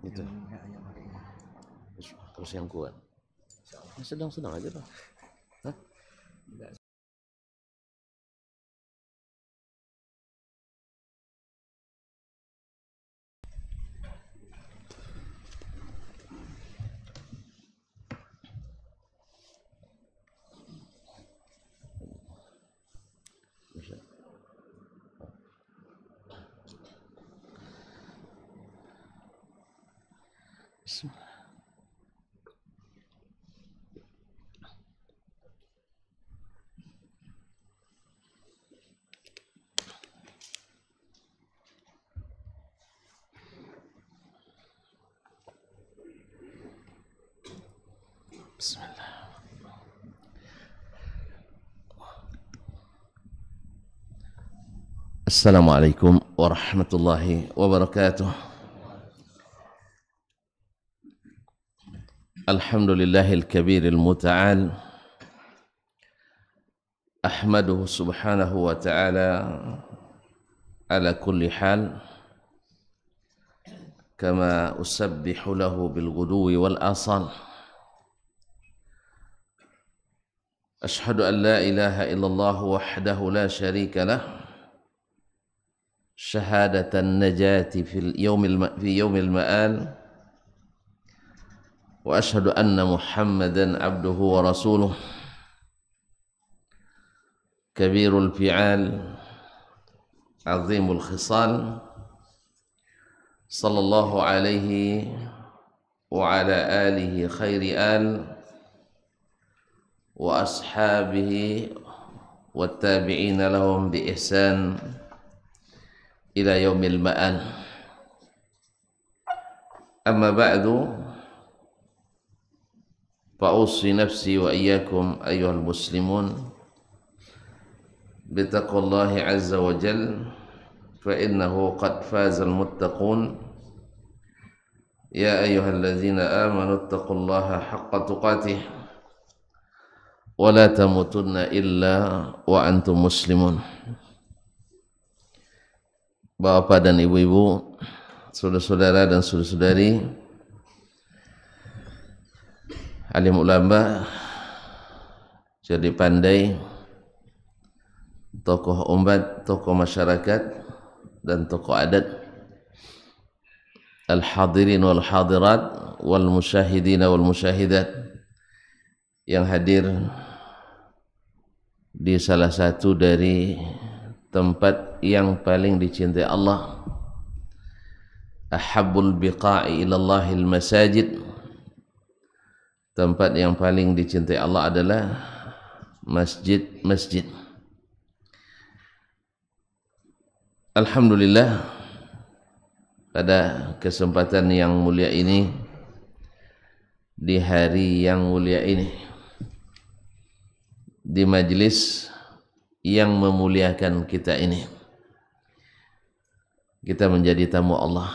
Itu. Terus yang kuat. Sedang-sedang aja lah. Hah? Bismillah. Assalamualaikum warahmatullahi wabarakatuh. Alhamdulillahil kabiril muta'al. Ahmaduhu subhanahu wa ta'ala ala kulli hal. Kama usabbihu lahu bil ghuduwi wal asal. أشهد أن لا إله إلا الله وحده لا شريك له شهادة النجاة في يوم المآل وأشهد أن محمدا عبده ورسوله كبير الفعال عظيم الخصال صلى الله عليه وعلى آله خير آل وأصحابه والتابعين لهم بإحسان إلى يوم المآل. أما بعد فأوصي نفسي وإياكم أيها المسلمون بتقوى الله عز وجل فإنه قد فاز المتقون. يا أيها الذين آمنوا اتقوا الله حق تقاته ولا تموتن إلا وأنتم مسلمون. Bapak dan ibu-ibu, saudara-saudara dan saudari-saudari, alim ulama, jadi pandai, tokoh umat, tokoh masyarakat, dan tokoh adat, al-hadirin wal hadirat, wal musyahidin wal musyahidat, yang hadir di salah satu dari tempat yang paling dicintai Allah, ahabbul biqa'i ilallahil masajid, tempat yang paling dicintai Allah adalah masjid-masjid. Alhamdulillah, pada kesempatan yang mulia ini, di hari yang mulia ini, di majlis yang memuliakan kita ini, kita menjadi tamu Allah.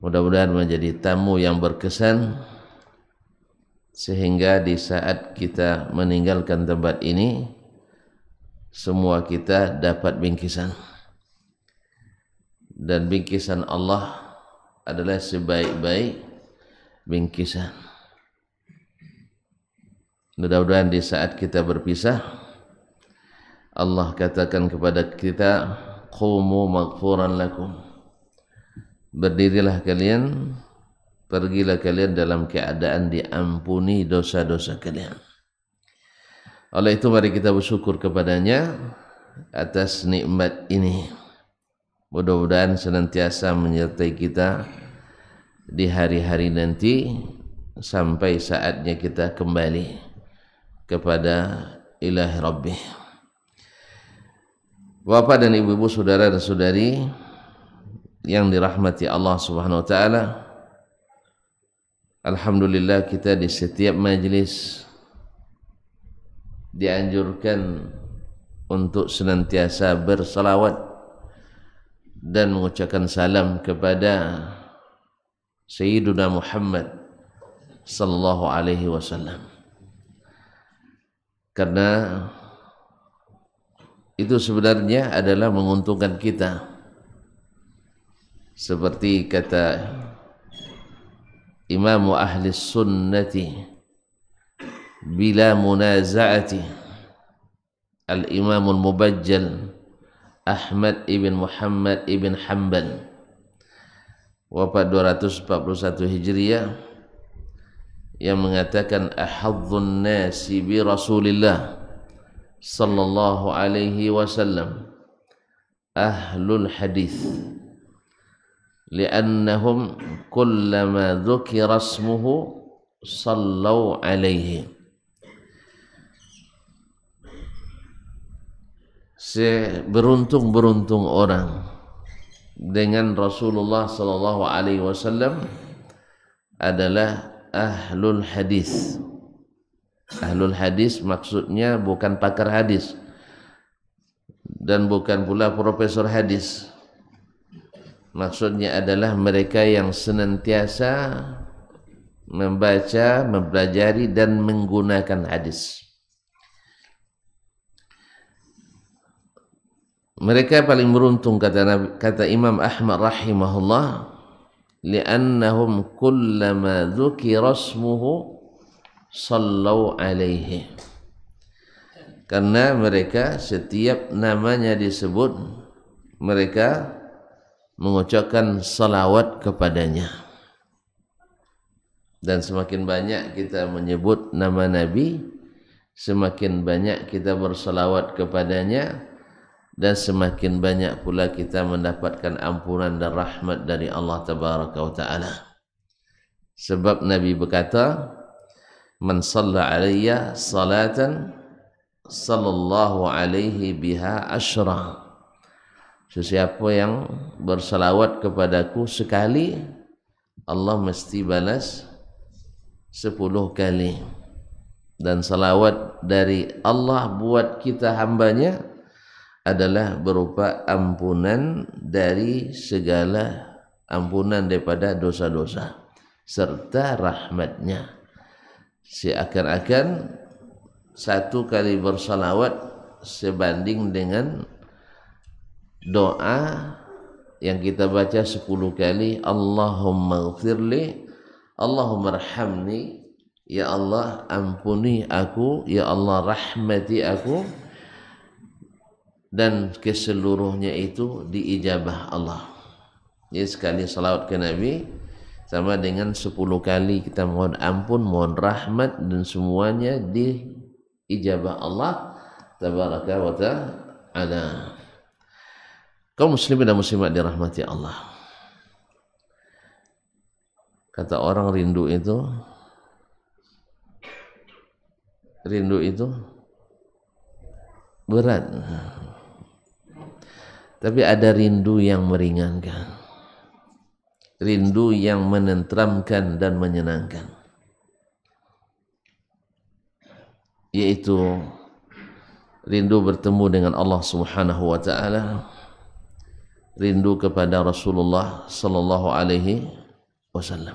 Mudah-mudahan menjadi tamu yang berkesan, sehingga di saat kita meninggalkan tempat ini, semua kita dapat bingkisan. Dan bingkisan Allah adalah sebaik-baik bingkisan. Mudah-mudahan di saat kita berpisah, Allah katakan kepada kita, qumu maghfuran lakum, berdirilah kalian, pergilah kalian dalam keadaan diampuni dosa-dosa kalian. Oleh itu mari kita bersyukur kepadanya atas nikmat ini. Mudah-mudahan senantiasa menyertai kita di hari-hari nanti sampai saatnya kita kembali kepada ilahi Rabbih. Bapak dan ibu-ibu, saudara dan saudari yang dirahmati Allah Subhanahu wa taala, alhamdulillah kita di setiap majlis dianjurkan untuk senantiasa bersalawat dan mengucapkan salam kepada Sayyiduna Muhammad sallallahu alaihi wasallam, karena itu sebenarnya adalah menguntungkan kita. seperti kata Imam ahli sunnati bila munaza'ati al-imamul mubajjal Ahmad ibn Muhammad ibn Hanbal wafat 241 Hijriah, yang mengatakan ahadzun nasi bi Rasulillah sallallahu alaihi wasallam ahlul hadis li'annahum kullama dzukira ismuhu sallau alaihi. Beruntung-beruntung orang dengan Rasulullah sallallahu alaihi wasallam adalah ahlul hadis. Ahlul hadis maksudnya bukan pakar hadis dan bukan pula profesor hadis. Maksudnya adalah mereka yang senantiasa membaca, mempelajari dan menggunakan hadis. Mereka paling beruntung kata Imam Ahmad rahimahullah, li'annahum kullama dzukira ismuhu sallau alaihi. Karena mereka setiap namanya disebut, mereka mengucapkan salawat kepadanya. Dan semakin banyak kita menyebut nama Nabi, semakin banyak kita bersalawat kepadanya, dan semakin banyak pula kita mendapatkan ampunan dan rahmat dari Allah Tabaraka wa Ta'ala. Sebab Nabi berkata, man shalla alayya salatan sallallahu alaihi biha asyra. Sesiapa yang bersalawat kepadaku sekali, Allah mesti balas 10 kali. Dan salawat dari Allah buat kita hambanya adalah berupa ampunan dari segala ampunan daripada dosa-dosa serta rahmatnya. Seakan-akan satu kali bersalawat sebanding dengan doa yang kita baca 10 kali, Allahumma ghfirli, Allahumma arhamni, ya Allah ampuni aku, ya Allah rahmati aku, dan keseluruhnya itu diijabah Allah. Jadi sekali salawat ke Nabi sama dengan 10 kali kita mohon ampun, mohon rahmat, dan semuanya diijabah Allah Tabaraka wa Ta'ala. Kaum muslimin dan muslimat dirahmati Allah. Kata orang rindu itu berat. Tapi ada rindu yang meringankan, rindu yang menenteramkan dan menyenangkan, yaitu rindu bertemu dengan Allah Subhanahu wa Ta'ala, rindu kepada Rasulullah sallallahu alaihi wasallam.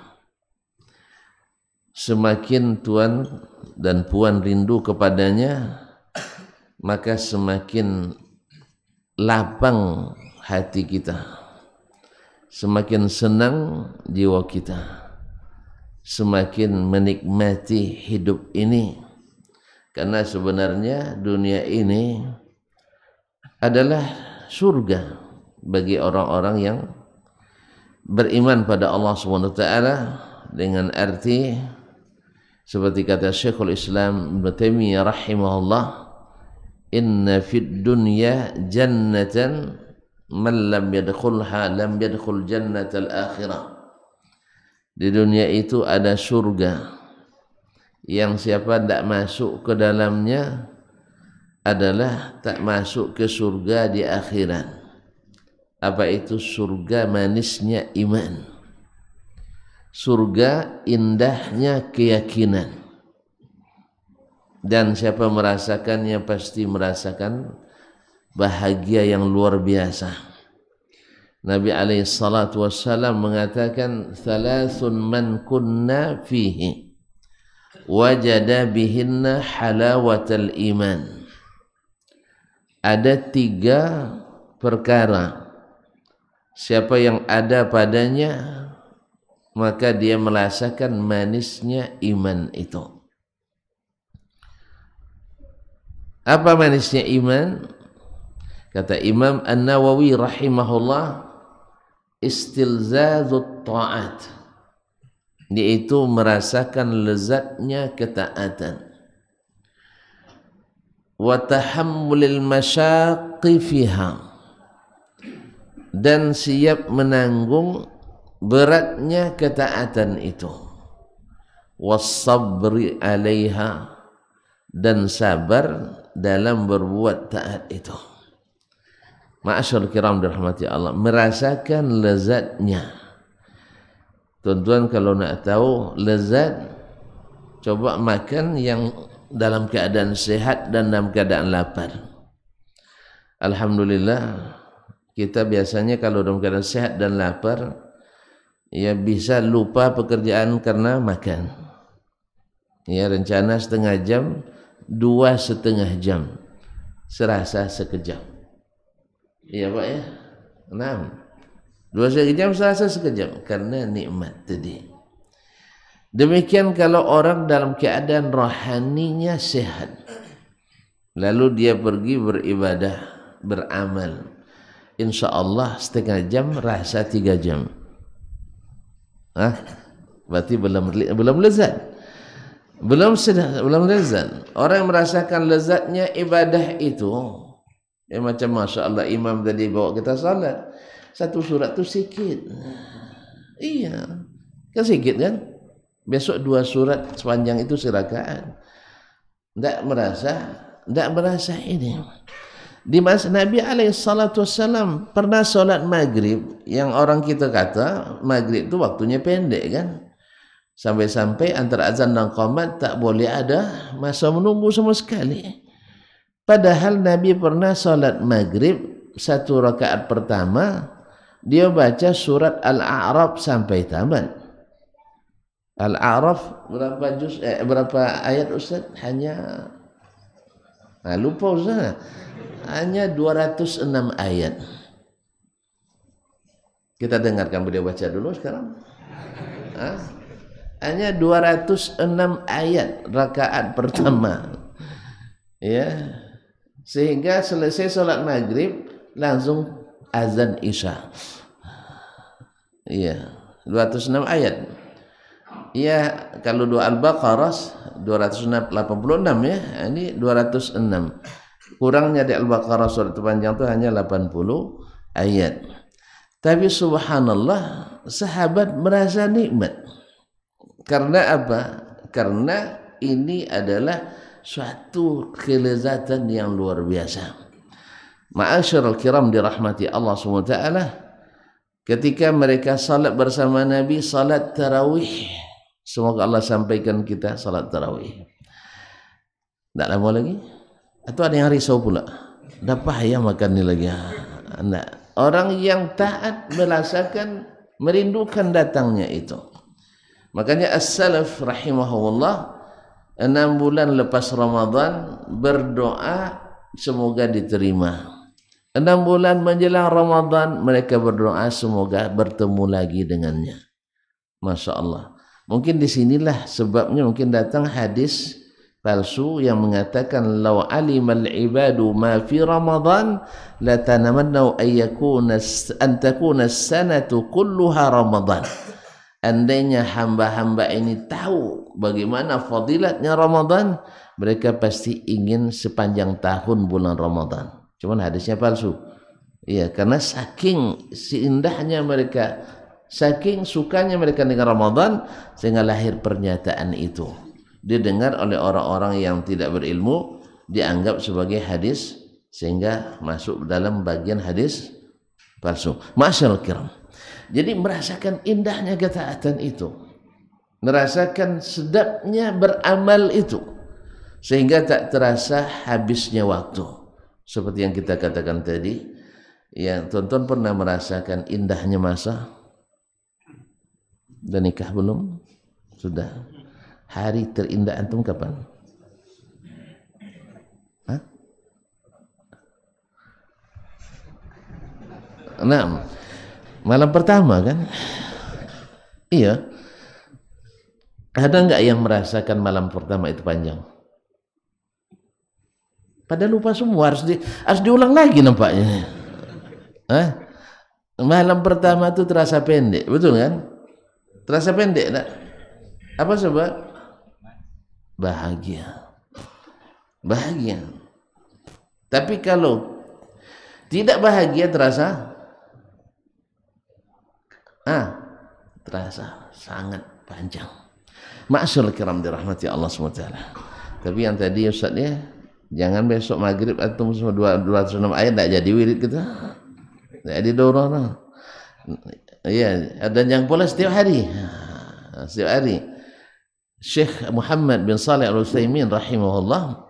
Semakin tuan dan puan rindu kepadanya, maka semakin lapang hati kita, semakin senang jiwa kita, semakin menikmati hidup ini. Karena sebenarnya dunia ini adalah surga bagi orang-orang yang beriman pada Allah SWT, dengan arti seperti kata Syekhul Islam Ibn Taimiyah rahimahullah, inna fid dunya jannatan man lam yadkhulha lam yadkhul jannatal akhirah. Di dunia itu ada surga yang siapa tidak masuk ke dalamnya adalah tak masuk ke surga di akhirat. Apa itu surga? Manisnya iman, surga indahnya keyakinan, dan siapa merasakannya pasti merasakan bahagia yang luar biasa. Nabi alaihi salatu wassalam mengatakan, thalathun man kunna fihi wajada bihinna halawatal iman. Ada 3 perkara Siapa yang ada padanya, maka dia merasakan manisnya iman itu. Apa manisnya iman? Kata Imam An-Nawawi rahimahullah, istilzazut ta'at, yaitu merasakan lezatnya ketaatan, wa tahammulil masyaqqi fiha, dan siap menanggung beratnya ketaatan itu, wassabri alaiha, dan sabar dalam berbuat taat itu. Ma'asyarul kiram dirahmati Allah, merasakan lezatnya. Tuan-tuan kalau nak tahu lezat, coba makan yang dalam keadaan sehat dan dalam keadaan lapar. Alhamdulillah, kita biasanya kalau dalam keadaan sehat dan lapar, ya bisa lupa pekerjaan karena makan. Ya, rencana setengah jam, 2,5 jam, serasa sekejap. Iya Pak ya, 2,5 jam serasa sekejap karena nikmat tadi. Demikian kalau orang dalam keadaan rohaninya sehat, lalu dia pergi beribadah, beramal, insya Allah setengah jam rasa 3 jam. Berarti belum lezat, belum lezat. Orang yang merasakan lezatnya ibadah itu, ya macam Masya Allah imam tadi bawa kita salat, 1 surat tu sikit. Iya, kan sikit kan? Besok 2 surat sepanjang itu serakaat. Tak merasa ini. Di masa Nabi SAW pernah solat maghrib, yang orang kita kata maghrib itu waktunya pendek kan, sampai-sampai antara azan dan qamat tak boleh ada masa menunggu sama sekali. Padahal Nabi pernah solat maghrib 1 rakaat pertama, dia baca surat Al-A'raf sampai tamat. Al-A'raf berapa ayat Ustaz? Hanya lupa Ustaz. Hanya 206 ayat. Kita dengarkan beliau baca dulu sekarang. Hanya 206 ayat rakaat pertama. Ya. Sehingga selesai solat maghrib langsung azan isya. Iya, 206 ayat. Ya, kalau doa Al-Baqarah 286 ya, ini 206. Kurangnya di Al-Baqarah surat panjang itu hanya 80 ayat. Tapi subhanallah, sahabat merasa nikmat. Karena apa? Karena ini adalah suatu kelezatan yang luar biasa. Ma'asyarul kiram dirahmati Allah SWT, ketika mereka salat bersama Nabi, salat tarawih. Semoga Allah sampaikan kita salat tarawih. Tak lama lagi? Atau ada yang risau pula? Dah payah makan ni lagi. Nah, orang yang taat merasakan, merindukan datangnya itu. Makanya as-salaf rahimahullah 6 bulan lepas Ramadan berdoa semoga diterima. 6 bulan menjelang Ramadan mereka berdoa semoga bertemu lagi dengannya. Masya Allah. Mungkin disinilah sebabnya mungkin datang hadis palsu yang mengatakan law alimal ibadu ma fi Ramadan la tanamannu an takuna as-sanatu kulluha Ramadan. Andainya hamba-hamba ini tahu bagaimana fadilatnya Ramadan, mereka pasti ingin sepanjang tahun bulan Ramadan. Cuman hadisnya palsu. Iya, karena saking indahnya mereka, saking sukanya mereka dengan Ramadan, sehingga lahir pernyataan itu. Didengar oleh orang-orang yang tidak berilmu, dianggap sebagai hadis, sehingga masuk dalam bagian hadis palsu. Masyaallah kiram. Jadi merasakan indahnya ketaatan itu, merasakan sedapnya beramal itu, sehingga tak terasa habisnya waktu. Seperti yang kita katakan tadi, ya tuan-tuan pernah merasakan indahnya masa? Dan nikah belum? Sudah. Hari terindah antum kapan? Hah? 6. Malam pertama kan? Iya. Ada nggak yang merasakan malam pertama itu panjang? Padahal lupa semua, harus diulang lagi nampaknya. Hah? Malam pertama itu terasa pendek, betul kan? Terasa pendek, tak? Apa sebab? Bahagia. Bahagia. Tapi kalau tidak bahagia terasa terasa sangat panjang. Ma'asyarul kiram dirahmati Allah SWT. Tapi yang tadi Ustaz ya, jangan besok maghrib atau 206 ayat tak jadi wirid kita. Tak jadi daurah. Iya, dan yang pula setiap hari. Setiap hari. Syekh Muhammad bin Salih Al-Utsaimin rahimahullah,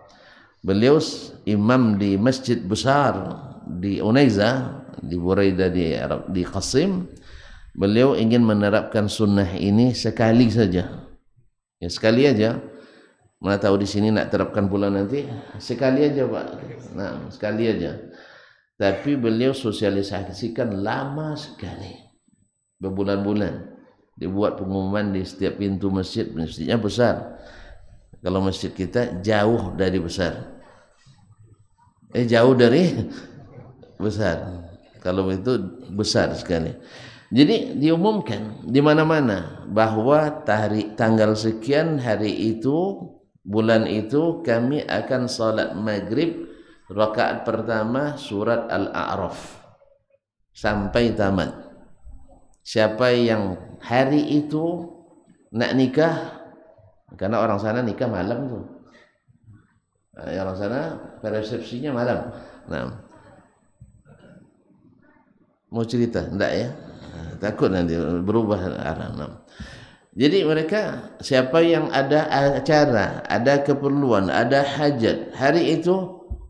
beliau imam di masjid besar di Unaiza, di Buraidah di Qasim. Beliau ingin menerapkan sunnah ini sekali saja. Ya sekali aja. Mana tahu di sini nak terapkan pula nanti. Sekali aja Pak. Nah, sekali aja. Tapi beliau sosialisasikan lama sekali. Berbulan-bulan. Dibuat pengumuman di setiap pintu masjid. Masjidnya besar. Kalau masjid kita jauh dari besar. Jauh dari besar. Kalau itu besar sekali. Jadi diumumkan di mana-mana bahwa tanggal sekian hari itu, bulan itu kami akan salat maghrib rakaat pertama surat Al-A'raf sampai tamat. Siapa yang hari itu nak nikah, karena orang sana nikah malam tuh. Orang sana resepsinya malam. Nah, mau cerita enggak ya? Takut nanti berubah arah. Jadi mereka, siapa yang ada acara, ada keperluan, ada hajat, hari itu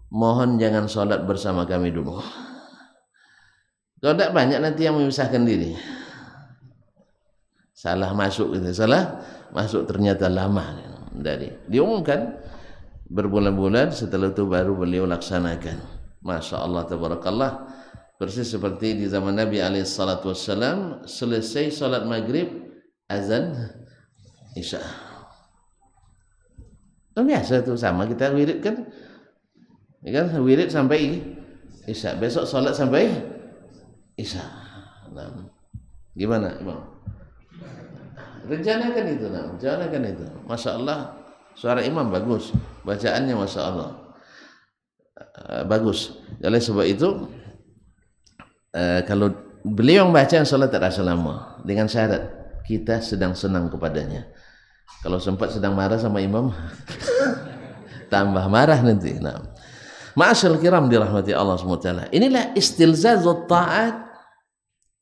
mohon jangan sholat bersama kami dulu. Kalau tidak banyak nanti yang memisahkan diri. Salah masuk gitu, salah masuk ternyata lama dari diumumkan berbulan-bulan, setelah itu baru beliau laksanakan. Masya Allah tabarakallah. Persis seperti di zaman Nabi SAW, selesai salat maghrib, azan isya. Biasa itu sama kita wirid kan, ya kan, wirid sampai isya. Besok salat sampai isya. Nah, gimana Imam? Rencanakan itu, rencanakan itu. Masya Allah, suara imam bagus, bacaannya Masya Allah bagus. Oleh sebab itu, kalau beliau membaca salat tak rasa lama, dengan syarat kita sedang senang kepadanya. Kalau sempat sedang marah sama imam tambah marah nanti. Nah, ma'asyarul kiram dirahmati Allah SWT. Inilah istilzazut ta'at,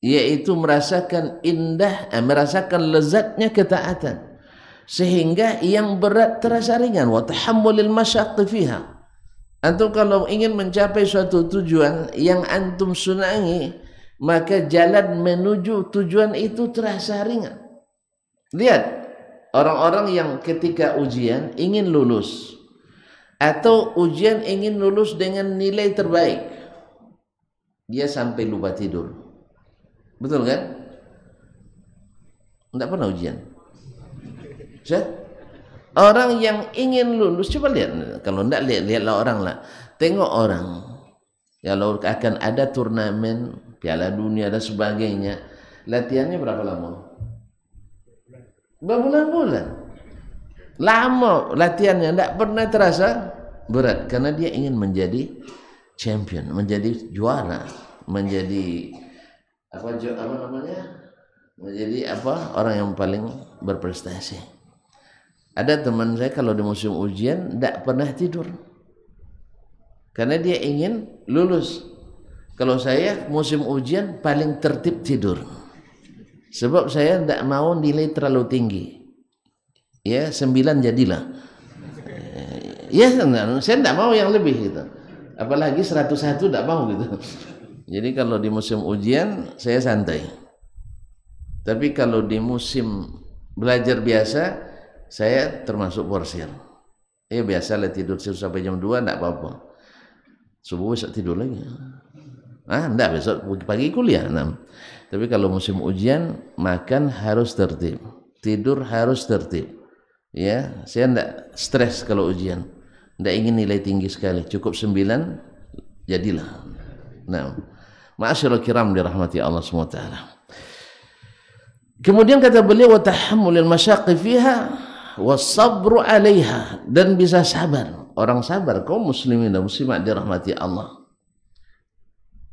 yaitu merasakan indah, merasakan lezatnya ketaatan, sehingga yang berat terasa ringan. Wa tahammulil masyaqqi fiha. Antum kalau ingin mencapai suatu tujuan yang antum senangi, maka jalan menuju tujuan itu terasa ringan. Lihat orang-orang yang ketika ujian ingin lulus, atau ujian ingin lulus dengan nilai terbaik, dia sampai lupa tidur. Betul kan? Tidak pernah ujian. Orang yang ingin lulus, coba lihat. Kalau tidak, lihatlah orang lah. Tengok orang. Kalau akan ada turnamen, Piala Dunia dan sebagainya, latihannya berapa lama? Berbulan-bulan. Lama latihannya, tidak pernah terasa berat. Karena dia ingin menjadi champion, menjadi juara, menjadi apa namanya? Menjadi orang yang paling berprestasi. Ada teman saya kalau di musim ujian tidak pernah tidur, karena dia ingin lulus. Kalau saya musim ujian paling tertib tidur, sebab saya tidak mau nilai terlalu tinggi. Ya 9 jadilah. Ya saya tidak mau yang lebih gitu. Apalagi 101 tidak mau gitu. Jadi kalau di musim ujian saya santai. Tapi kalau di musim belajar biasa, saya termasuk porsir. Biasalah tidur sampai jam 2 tidak apa-apa. Subuh besok tidur lagi. Tidak, besok pagi kuliah. Tapi kalau musim ujian, makan harus tertib, tidur harus tertib. Ya, saya tidak stres kalau ujian, tidak ingin nilai tinggi sekali, cukup 9 jadilah. Nah, ma'asyiral kiram dirahmati Allah SWT. Kemudian kata beliau, wa tahammulil masyaqqi fiha was-sabru 'alaiha, dan bisa sabar. Orang sabar, kaum muslimin dan muslimat dirahmati Allah.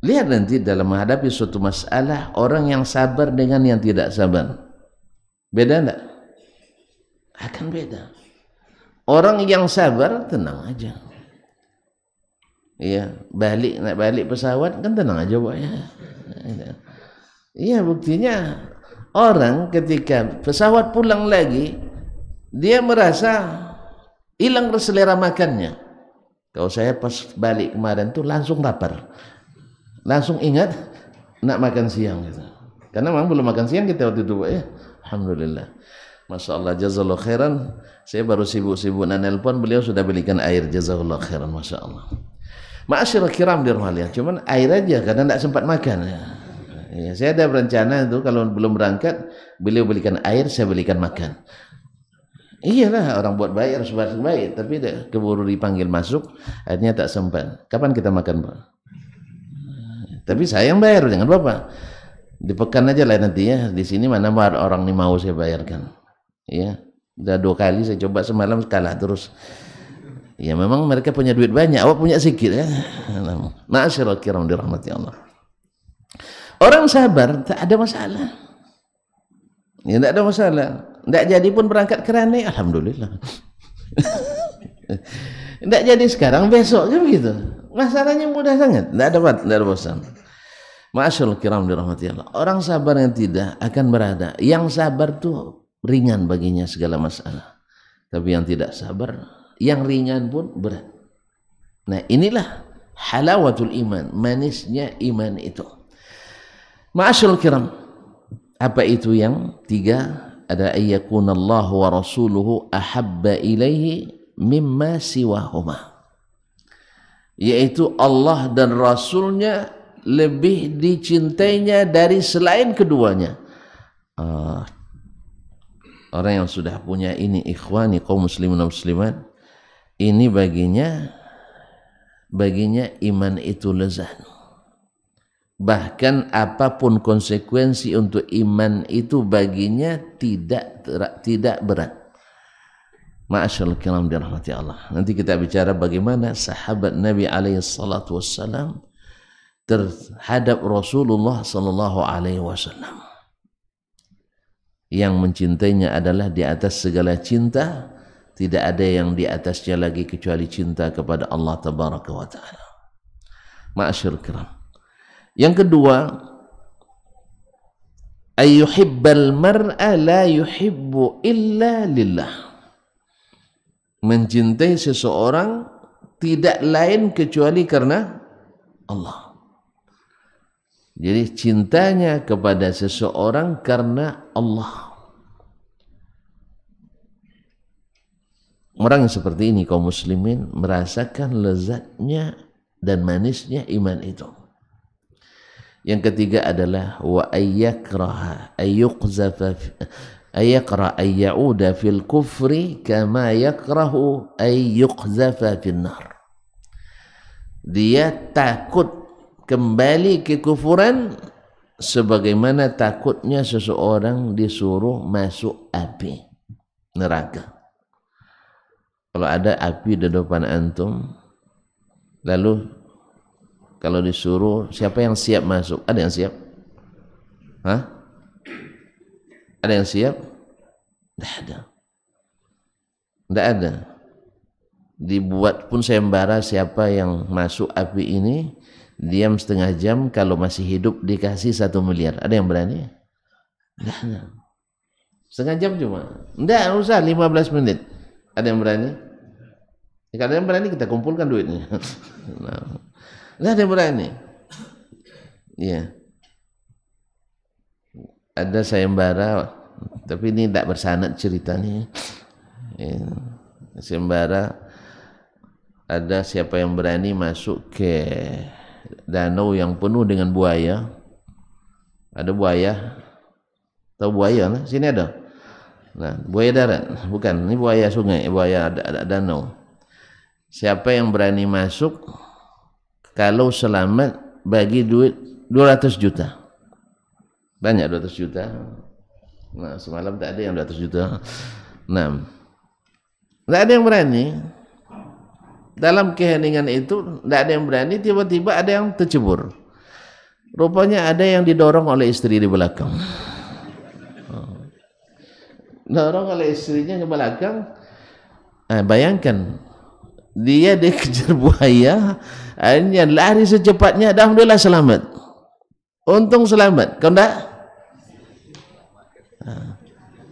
Lihat nanti dalam menghadapi suatu masalah, orang yang sabar dengan yang tidak sabar, beda enggak? Akan beda. Orang yang sabar tenang aja. Iya, nak balik pesawat kan tenang aja, Pak ya. Iya, buktinya orang ketika pesawat pulang lagi, dia merasa hilang selera makannya. Kalau saya pas balik kemarin tuh langsung lapar, langsung ingat nak makan siang gitu. Karena memang belum makan siang kita waktu itu, Pak ya. Alhamdulillah. Masya Allah, jazakallah khairan. Saya baru sibuk-sibuk nelpon, beliau sudah belikan air, jazakallah khairan, Masya Allah. Ma'asyiral kiram dirahmati, cuman air aja karena tidak sempat makan ya. Ya, saya ada berencana itu kalau belum berangkat, beliau belikan air, saya belikan makan. Iyalah, orang buat baik harus baik, tapi keburu dipanggil masuk, akhirnya tak sempat. Kapan kita makan, Pak? Tapi saya yang bayar, jangan Bapak. Dipekan aja lah nanti ya. Di sini mana orang ini mau saya bayarkan. Ya, udah 2 kali saya coba, semalam kalah terus. Ya memang mereka punya duit banyak, awak punya sedikit ya. Ma'asyiral kiram dirahmati Allah. Orang sabar tak ada masalah. Ya, tak ada masalah. Tak jadi pun berangkat kerana, alhamdulillah. Tak jadi sekarang, besok kan begitu. Masalahnya mudah sangat, tak ada bosan. Ma'asyiral kiram dirahmati Allah. Orang sabar yang tidak akan berada. Yang sabar tuh ringan baginya segala masalah. Tapi yang tidak sabar, yang ringan pun berat. Nah, inilah halawatul iman, manisnya iman itu. Ma'asyiral kiram, apa itu yang 3? Ada ayyakunallahu wa rasuluhu ahabba ilaihi mimma siwahuma, yaitu Allah dan Rasulnya lebih dicintainya dari selain keduanya. Orang yang sudah punya ini, ikhwani kaum muslimin dan muslimat, ini baginya iman itu lezat. Bahkan apapun konsekuensi untuk iman itu baginya tidak berat. Ma'asyiral kiram dirahmati Allah. Nanti kita bicara bagaimana sahabat Nabi alaihi salatu wassalam terhadap Rasulullah sallallahu alaihi wasallam. Yang mencintainya adalah di atas segala cinta, tidak ada yang di atasnya lagi kecuali cinta kepada Allah tabaraka wa taala. Ma'asyiral kiram. Yang kedua, ayyuhibbal mar'a la yuhibbu illa lillah. Mencintai seseorang tidak lain kecuali karena Allah. Jadi cintanya kepada seseorang karena Allah. Orang yang seperti ini kaum muslimin merasakan lezatnya dan manisnya iman itu. Yang ketiga adalah wa ayyakraha ayyuqzafa ayyaqra ayyauda fil kufri kama yakrahu ayyuqzafa fin nar. Dia takut kembali ke kufuran sebagaimana takutnya seseorang disuruh masuk api neraka. Kalau ada api di depan antum, lalu kalau disuruh, siapa yang siap masuk? Ada yang siap? Hah? Ada yang siap? Tidak ada. Tidak ada. Dibuat pun sayembara siapa yang masuk api ini, diam setengah jam, kalau masih hidup dikasih 1 miliar. Ada yang berani? Tidak ada. Setengah jam cuma. Tidak usah 15 menit. Ada yang berani? Kalau ada yang berani kita kumpulkan duitnya. Nah. Tidak ada yang berani. Ya. Ada sayembara, tapi ini tidak bersanad ceritanya. Ya. Sayembara, ada siapa yang berani masuk ke danau yang penuh dengan buaya, Ada buaya, tahu buaya? Nah, sini ada. Nah, buaya darat, bukan. Ini buaya sungai, buaya danau. Siapa yang berani masuk, kalau selamat bagi duit 200 juta. Banyak 200 juta. Nah, semalam tak ada yang 200 juta. Nah, tak ada yang berani. Dalam keheningan itu, tak ada yang berani. Tiba-tiba ada yang tercebur. Rupanya ada yang didorong oleh istri di belakang. Dorong oleh istrinya ke belakang. Bayangkan, dia dikejar buaya, akhirnya lari secepatnya, alhamdulillah selamat. Untung selamat. Kau enggak?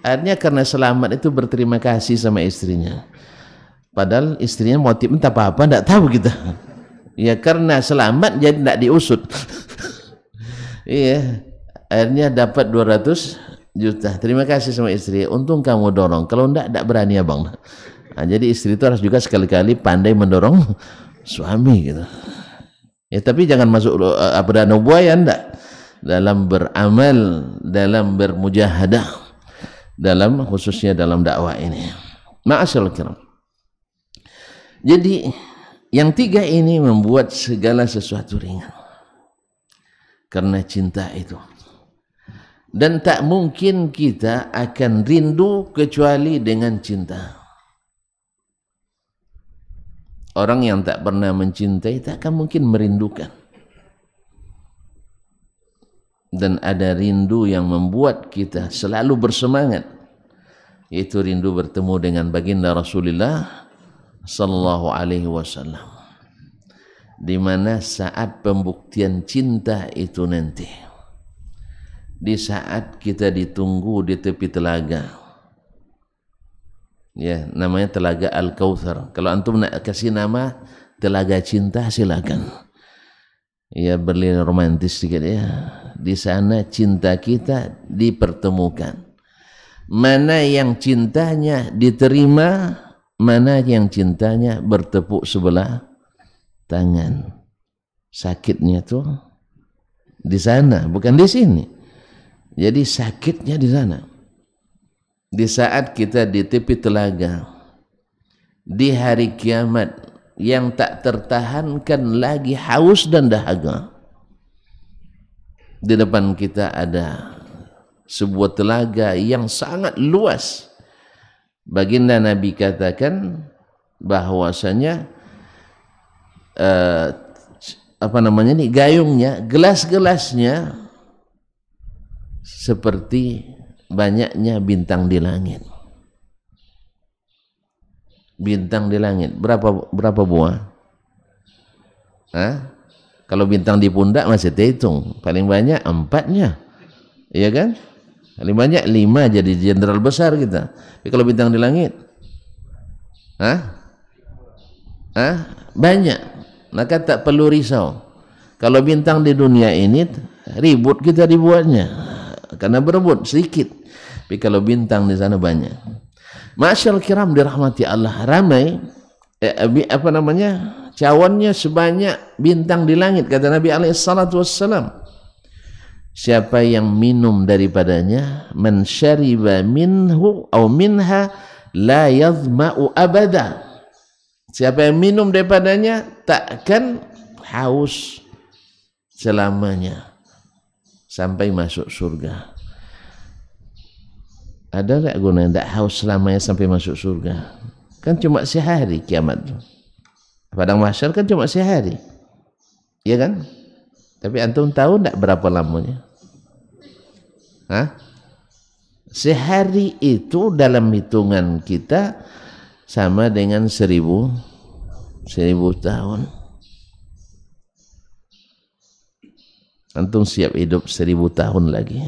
Akhirnya karena selamat itu berterima kasih sama istrinya. Padahal istrinya motif entah apa-apa enggak tahu kita. Ya karena selamat jadi enggak diusut. Iya. Akhirnya dapat 200 juta. Terima kasih sama istri. Untung kamu dorong. Kalau enggak berani abang. Nah, jadi istri itu harus juga sekali-kali pandai mendorong suami gitu. Ya tapi jangan masuk danau buaya, enggak. Dalam beramal, dalam bermujahadah, dalam khususnya dalam dakwah ini. Ma'asyarul kiram. Jadi yang tiga ini membuat segala sesuatu ringan karena cinta itu. Dan tak mungkin kita akan rindu kecuali dengan cinta. Orang yang tak pernah mencintai tak akan mungkin merindukan. Dan ada rindu yang membuat kita selalu bersemangat, yaitu rindu bertemu dengan baginda Rasulullah sallallahu alaihi wasallam. Di mana saat pembuktian cinta itu nanti, di saat kita ditunggu di tepi telaga, ya namanya telaga Al-Kautsar. Kalau antum nak kasih nama telaga cinta silakan. Ya berlin romantis sedikit ya. Di sana cinta kita dipertemukan. Mana yang cintanya diterima, mana yang cintanya bertepuk sebelah tangan. Sakitnya tuh di sana, bukan di sini. Jadi sakitnya di sana. Di saat kita di tepi telaga, di hari kiamat yang tak tertahankan lagi haus dan dahaga. Di depan kita ada sebuah telaga yang sangat luas. Baginda Nabi katakan bahwasanya gayungnya, gelas-gelasnya seperti banyaknya bintang di langit. Bintang di langit berapa buah? Kalau bintang di pundak masih terhitung, paling banyak 4-nya, iya kan? Paling banyak 5 jadi jenderal besar kita. Tapi kalau bintang di langit, banyak. Maka tak perlu risau. Kalau bintang di dunia ini ribut kita dibuatnya, karena berebut sedikit. Tapi kalau bintang di sana banyak. Masyaallah kiram dirahmati Allah, ramai cawannya sebanyak bintang di langit, kata Nabi alaihi salatu wassalam. Siapa yang minum daripadanya, man syariba minhu aw minha la yazma'u abada. Siapa yang minum daripadanya takkan haus selamanya sampai masuk surga. Ada tak guna tak haus selamanya sampai masuk surga? Kan cuma sehari kiamat. Padang mahsyar kan cuma sehari. Iya kan? Tapi antum tahu tak berapa lamanya? Sehari itu dalam hitungan kita sama dengan 1000 tahun. Antum siap hidup 1000 tahun lagi?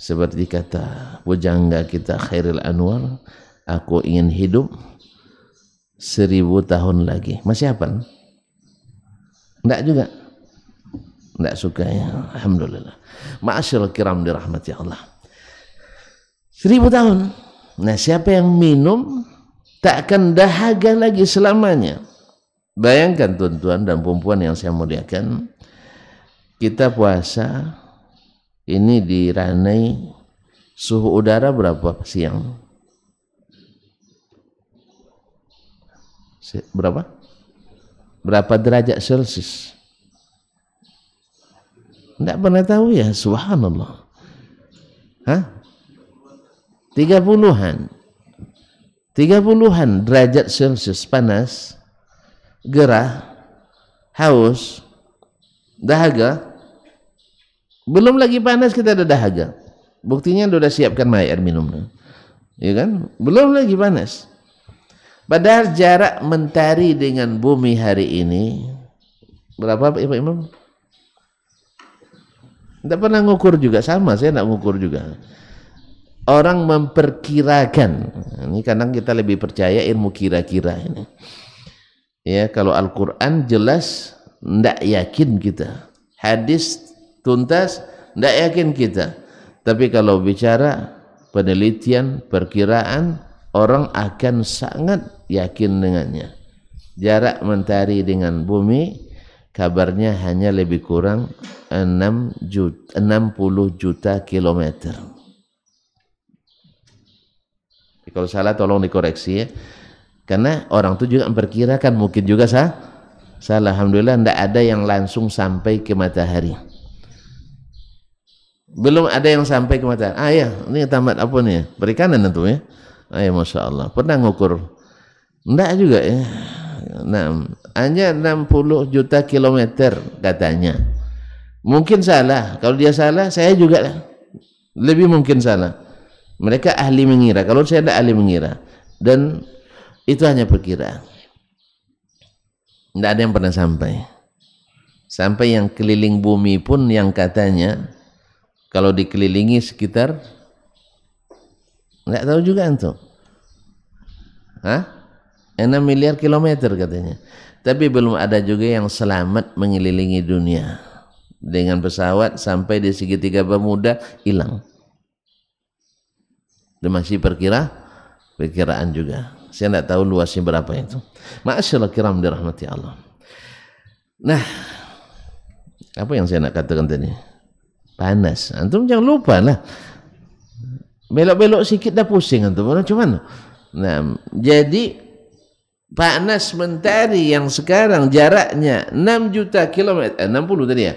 Seperti kata pujangga kita Khairil Anwar, aku ingin hidup 1000 tahun lagi. Masih apa? Enggak juga? Enggak suka ya? Alhamdulillah. Ma'asyiral kiram dirahmati Allah. 1000 tahun. Nah, siapa yang minum tak akan dahaga lagi selamanya. Bayangkan tuan-tuan dan perempuan yang saya muliakan, kita puasa Ini di Ranai suhu udara berapa siang? Berapa? Berapa derajat Celcius? Tidak pernah tahu ya, subhanallah. Hah? 30-an. 30-an derajat Celcius, panas, gerah, haus, dahaga. Belum lagi panas kita ada dahaga. Buktinya sudah siapkan air minum. Ya kan? Belum lagi panas. Padahal jarak mentari dengan bumi hari ini berapa Pak Imam? Tidak pernah ngukur juga, sama saya tidak ngukur juga. Orang memperkirakan. Ini kadang kita lebih percaya ilmu kira-kira ini. Ya, kalau Al-Quran jelas tidak yakin kita. Hadis tuntas tidak yakin kita. Tapi kalau bicara penelitian, perkiraan, orang akan sangat yakin dengannya. Jarak mentari dengan bumi kabarnya hanya lebih kurang 60 juta kilometer. Kalau salah tolong dikoreksi ya. Karena orang itu juga memperkirakan, mungkin juga salah. Alhamdulillah tidak ada yang langsung sampai ke matahari. Belum ada yang sampai ke matahari. Ya, ini tamat apa nih? Perikanan itu ya. Ya, Masya Allah. Pernah ngukur? Tidak juga ya. Nah, hanya 60 juta kilometer katanya. Mungkin salah. Kalau dia salah, saya juga lebih mungkin salah. Mereka ahli mengira. Kalau saya tidak ahli mengira. Dan itu hanya perkiraan. Tidak ada yang pernah sampai. Sampai yang keliling bumi pun yang katanya kalau dikelilingi sekitar tidak tahu juga antum. 6 miliar kilometer katanya. Tapi belum ada juga yang selamat mengelilingi dunia. Dengan pesawat sampai di segitiga Bermuda hilang. Dan masih perkiraan juga. Saya tidak tahu luasnya berapa itu. Ma'asyiral kiram dirahmati Allah. Nah, apa yang saya nak katakan tadi? Panas. Antum jangan lupa lah. Belok-belok sikit dah pusing antum. Cuman. Nah, jadi panas mentari yang sekarang jaraknya 6 juta kilometer, 60 tadi ya.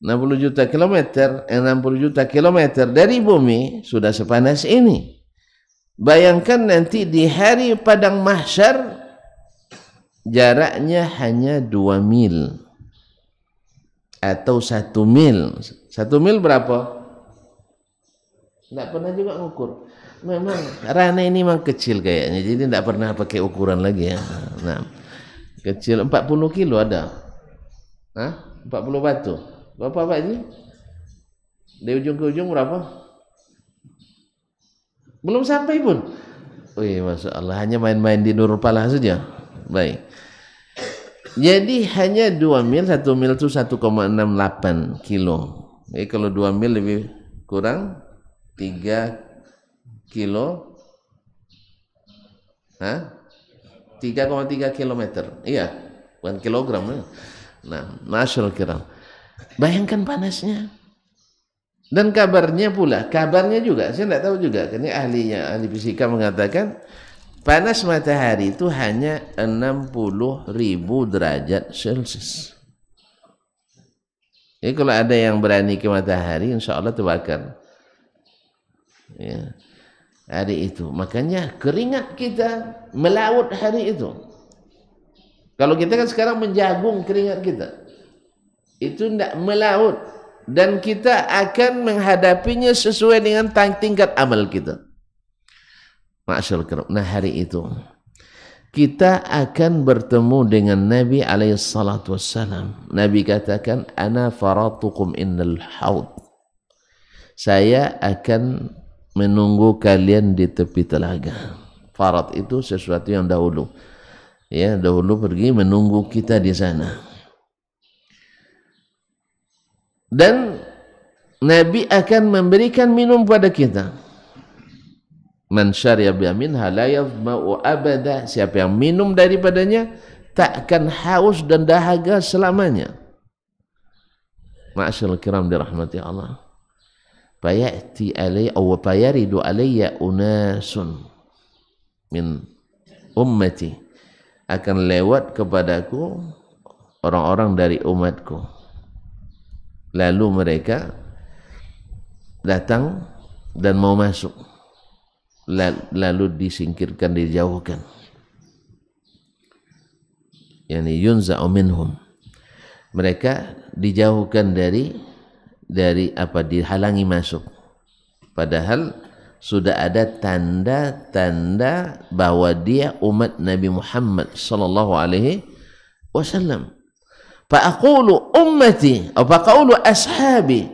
60 juta kilometer, 60 juta kilometer dari bumi sudah sepanas ini. Bayangkan nanti di hari padang mahsyar jaraknya hanya 2 mil atau 1 mil. 1 mil berapa? Tidak pernah juga ngukur. Memang Rana ini memang kecil kayaknya, jadi tidak pernah pakai ukuran lagi ya. Nah, kecil 40 kilo ada. 40 batu. Berapa Pak ini? Dari ujung ke ujung berapa? Belum sampai pun. Wih, Masya Allah, hanya main-main di Nurul Falah saja. Baik. Jadi hanya 2 mil, 1 mil itu 1,68 kilo. Jadi kalau 2 mil lebih kurang 3 kilo. 3,3 kilometer. Iya, bukan kilogram. Nah, masyaallah kiram. Bayangkan panasnya. Dan kabarnya juga, saya tidak tahu juga, ini ahli fisika mengatakan panas matahari itu hanya 60.000 derajat Celcius. Jadi kalau ada yang berani ke matahari, insya Allah terbakar. Ya, hari itu. Makanya keringat kita melaut hari itu. Kalau kita kan sekarang menjagung keringat kita, itu tidak melaut. Dan kita akan menghadapinya sesuai dengan tingkat amal kita. Masyaallah. Nah, hari itu kita akan bertemu dengan Nabi SAW. Nabi katakan, ana faratukum innal haud. Saya akan menunggu kalian di tepi telaga. Farat itu sesuatu yang dahulu. Ya, dahulu pergi menunggu kita di sana. Dan Nabi akan memberikan minum pada kita. Man syariba minha la yadhma'u abada. Siapa yang minum daripadanya tak akan haus dan dahaga selamanya. Ma'asyiral kiram dirahmati Allah. fayati alayya aw fayaridu alayya unasun min ummati, akan lewat kepadaku orang-orang dari umatku, lalu mereka datang dan mau masuk, lalu disingkirkan, dijauhkan, yani yunza'u minhum, mereka dijauhkan dari apa, dihalangi masuk, padahal sudah ada tanda-tanda bahwa dia umat Nabi Muhammad sallallahu alaihi wasallam. Fa aqulu ummati atau fa qawlu ashabi,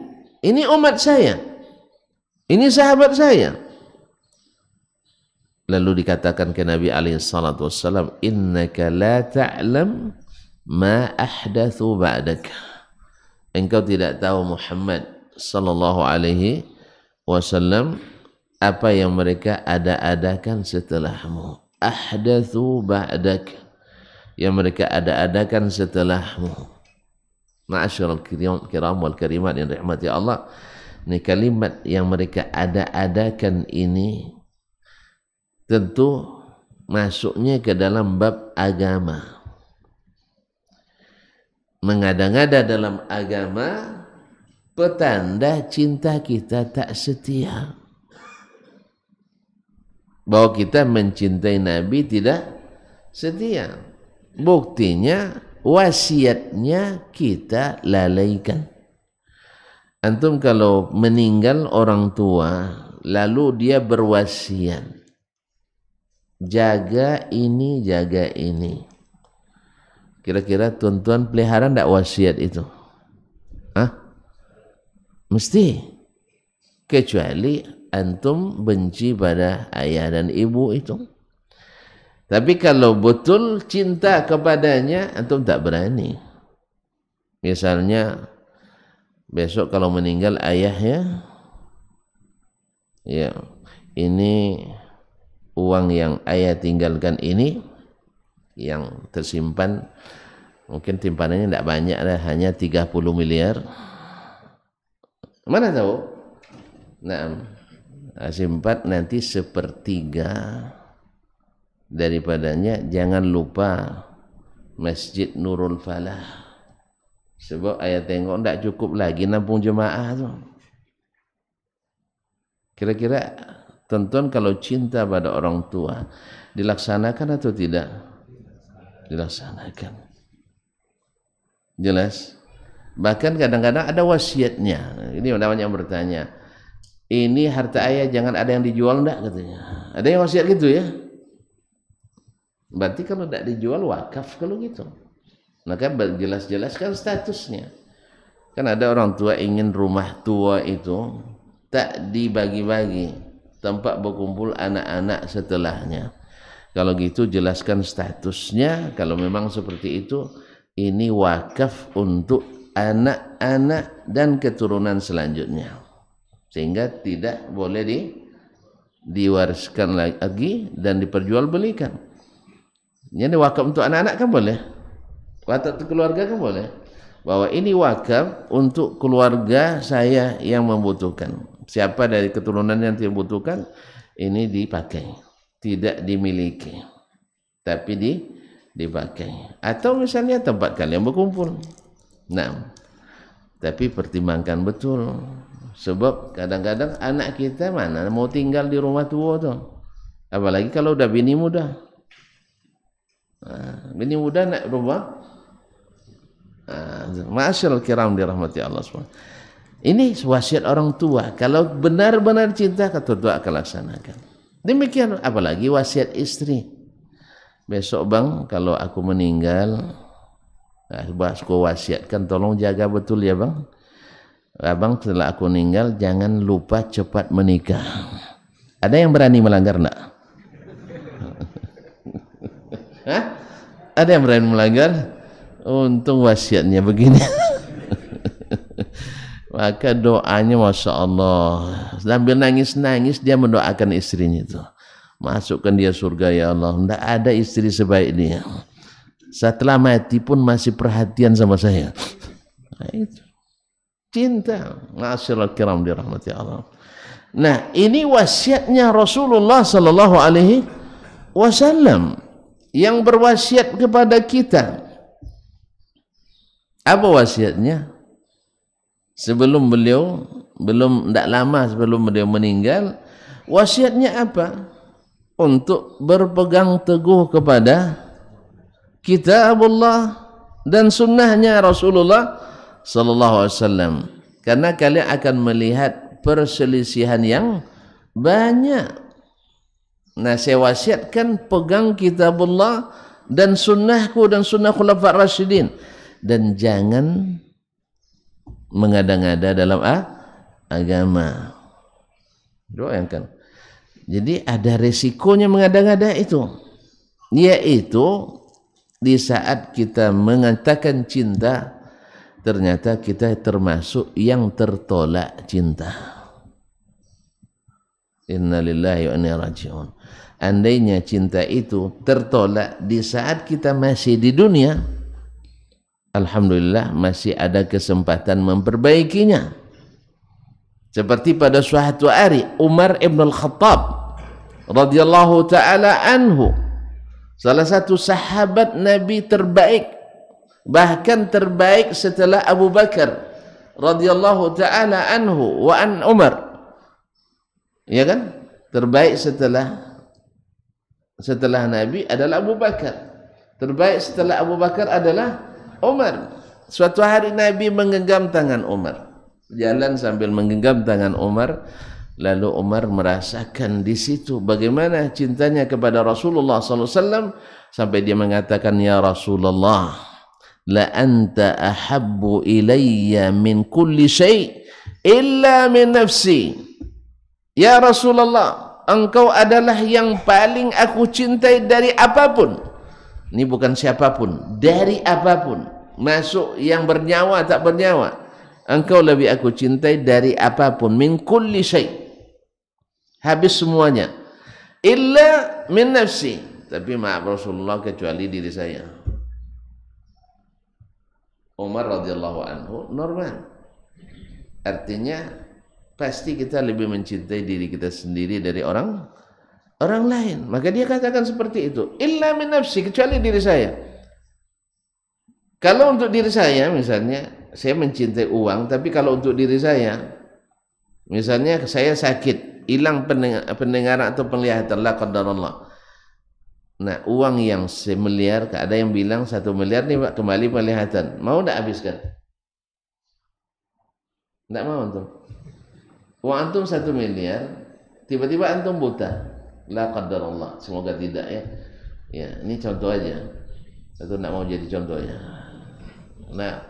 ini umat saya, ini sahabat saya. Lalu dikatakan ke Nabi alaihi salatu wasallam, innaka la ta'lam ma ahdathu ba'dak, engkau tidak tahu Muhammad sallallahu alaihi wasallam apa yang mereka ada-adakan setelahmu. Ahdathu ba'dak, yang mereka ada-adakan setelahmu. Ma'asyiral kiram wal karimat yang dirahmati Allah, ini kalimat yang mereka ada-adakan ini tentu masuknya ke dalam bab agama. Mengada-ngada dalam agama petanda cinta kita tak setia, bahwa kita mencintai Nabi tidak setia. Buktinya wasiatnya kita lalaikan. Antum kalau meninggal orang tua lalu dia berwasiat, jaga ini, jaga ini, kira-kira tuan-tuan pelihara ndak wasiat itu? Hah? Mesti, kecuali antum benci pada ayah dan ibu itu. Tapi kalau betul cinta kepadanya, antum tak berani. Misalnya besok kalau meninggal ayahnya, ya ini uang yang ayah tinggalkan ini yang tersimpan, mungkin timpanannya tidak banyak, hanya 30 miliar. Mana tahu? Nah, simpan nanti sepertiga daripadanya. Jangan lupa Masjid Nurul Falah, sebab ayah tengok tidak cukup lagi nampung jemaah tu. Kira-kira tonton kalau cinta pada orang tua dilaksanakan atau tidak? Dilaksanakan. Jelas? Bahkan kadang-kadang ada wasiatnya. Ini namanya yang bertanya, ini harta ayah jangan ada yang dijual enggak, katanya. Ada yang wasiat gitu ya? Berarti kalau tidak dijual wakaf kalau gitu. Maka jelas-jelaskan statusnya. Kan ada orang tua ingin rumah tua itu tak dibagi-bagi, tempat berkumpul anak-anak setelahnya. Kalau gitu jelaskan statusnya. Kalau memang seperti itu, ini wakaf untuk anak-anak dan keturunan selanjutnya, sehingga tidak boleh diwariskan lagi dan diperjualbelikan. Jadi wakaf untuk anak-anak kan boleh, wakaf untuk keluarga kan boleh, bahwa ini wakaf untuk keluarga saya yang membutuhkan. Siapa dari keturunan yang membutuhkan, ini dipakai, tidak dimiliki, tapi dipakai. Atau misalnya tempat kalian berkumpul. Nah, tapi pertimbangkan betul, sebab kadang-kadang anak kita mana mau tinggal di rumah tua tu, apalagi kalau udah bini muda. Bini muda nak rumah. Ma'asyiral kiram dirahmati Allah SWT. Ini wasiat orang tua. Kalau benar-benar cinta, kata tua akan laksanakan. Demikian apalagi wasiat istri. Besok bang, kalau aku meninggal, aku wasiatkan tolong jaga betul ya bang. Abang setelah aku meninggal jangan lupa cepat menikah. Ada yang berani melanggar enggak? Hah? Ada yang berani melanggar? Untung wasiatnya begini. Maka doanya Masya Allah, sambil nangis-nangis dia mendoakan istrinya itu, masukkan dia surga ya Allah. Tidak ada istri sebaik dia, setelah mati pun masih perhatian sama saya. Nah, itu. Cinta. Ma'asyiral kiram dirahmati Allah. Nah, ini wasiatnya Rasulullah sallallahu alaihi wasallam yang berwasiat kepada kita. Apa wasiatnya? Sebelum beliau, tidak lama sebelum beliau meninggal, wasiatnya apa? Untuk berpegang teguh kepada kitabullah dan sunnahnya Rasulullah sallallahu alaihi wasallam. Karena kalian akan melihat perselisihan yang banyak. Nah, saya wasiatkan pegang kitabullah dan sunnahku dan sunnah khulafa rasyidin, dan jangan mengada-ngada dalam agama. Doakan. Jadi ada resikonya mengada-ngada itu, yaitu di saat kita mengatakan cinta, ternyata kita termasuk yang tertolak cinta. Inna lillahi wa inna ilaihi raji'un. Andainya cinta itu tertolak di saat kita masih di dunia, alhamdulillah masih ada kesempatan memperbaikinya. Seperti pada suatu hari Umar ibn al-Khattab radhiyallahu ta'ala anhu, salah satu sahabat Nabi terbaik, bahkan terbaik setelah Abu Bakar radhiyallahu ta'ala anhu wa an Umar, ya kan? Terbaik setelah Nabi adalah Abu Bakar, terbaik setelah Abu Bakar adalah Umar. Suatu hari Nabi menggenggam tangan Umar, jalan sambil menggenggam tangan Umar, lalu Umar merasakan di situ bagaimana cintanya kepada Rasulullah SAW, sampai dia mengatakan, ya Rasulullah, la anta ahabbu ilayya min kulli syai' illa min nafsi. Ya Rasulullah, engkau adalah yang paling aku cintai dari apapun. Ini bukan siapapun, dari apapun, masuk yang bernyawa tak bernyawa, engkau lebih aku cintai dari apapun. Min kulli syai', habis semuanya. Illa min nafsi, tapi maaf Rasulullah, kecuali diri saya. Umar radhiyallahu anhu normal, artinya pasti kita lebih mencintai diri kita sendiri dari orang lain. Maka dia katakan seperti itu, illa min nafsi, kecuali diri saya. Kalau untuk diri saya misalnya, saya mencintai uang, tapi kalau untuk diri saya, misalnya saya sakit, hilang pendengaran atau penglihatan, la qadarullah. Nah, uang yang 1 miliar, ada yang bilang 1 miliar nih Pak, kembali penglihatan, mau tidak habiskan? Tidak mau antum. Uang antum 1 miliar, tiba-tiba antum buta, la qadarullah, semoga tidak ya. Ya, ini contoh aja. Itu tidak mau jadi contohnya. Nah,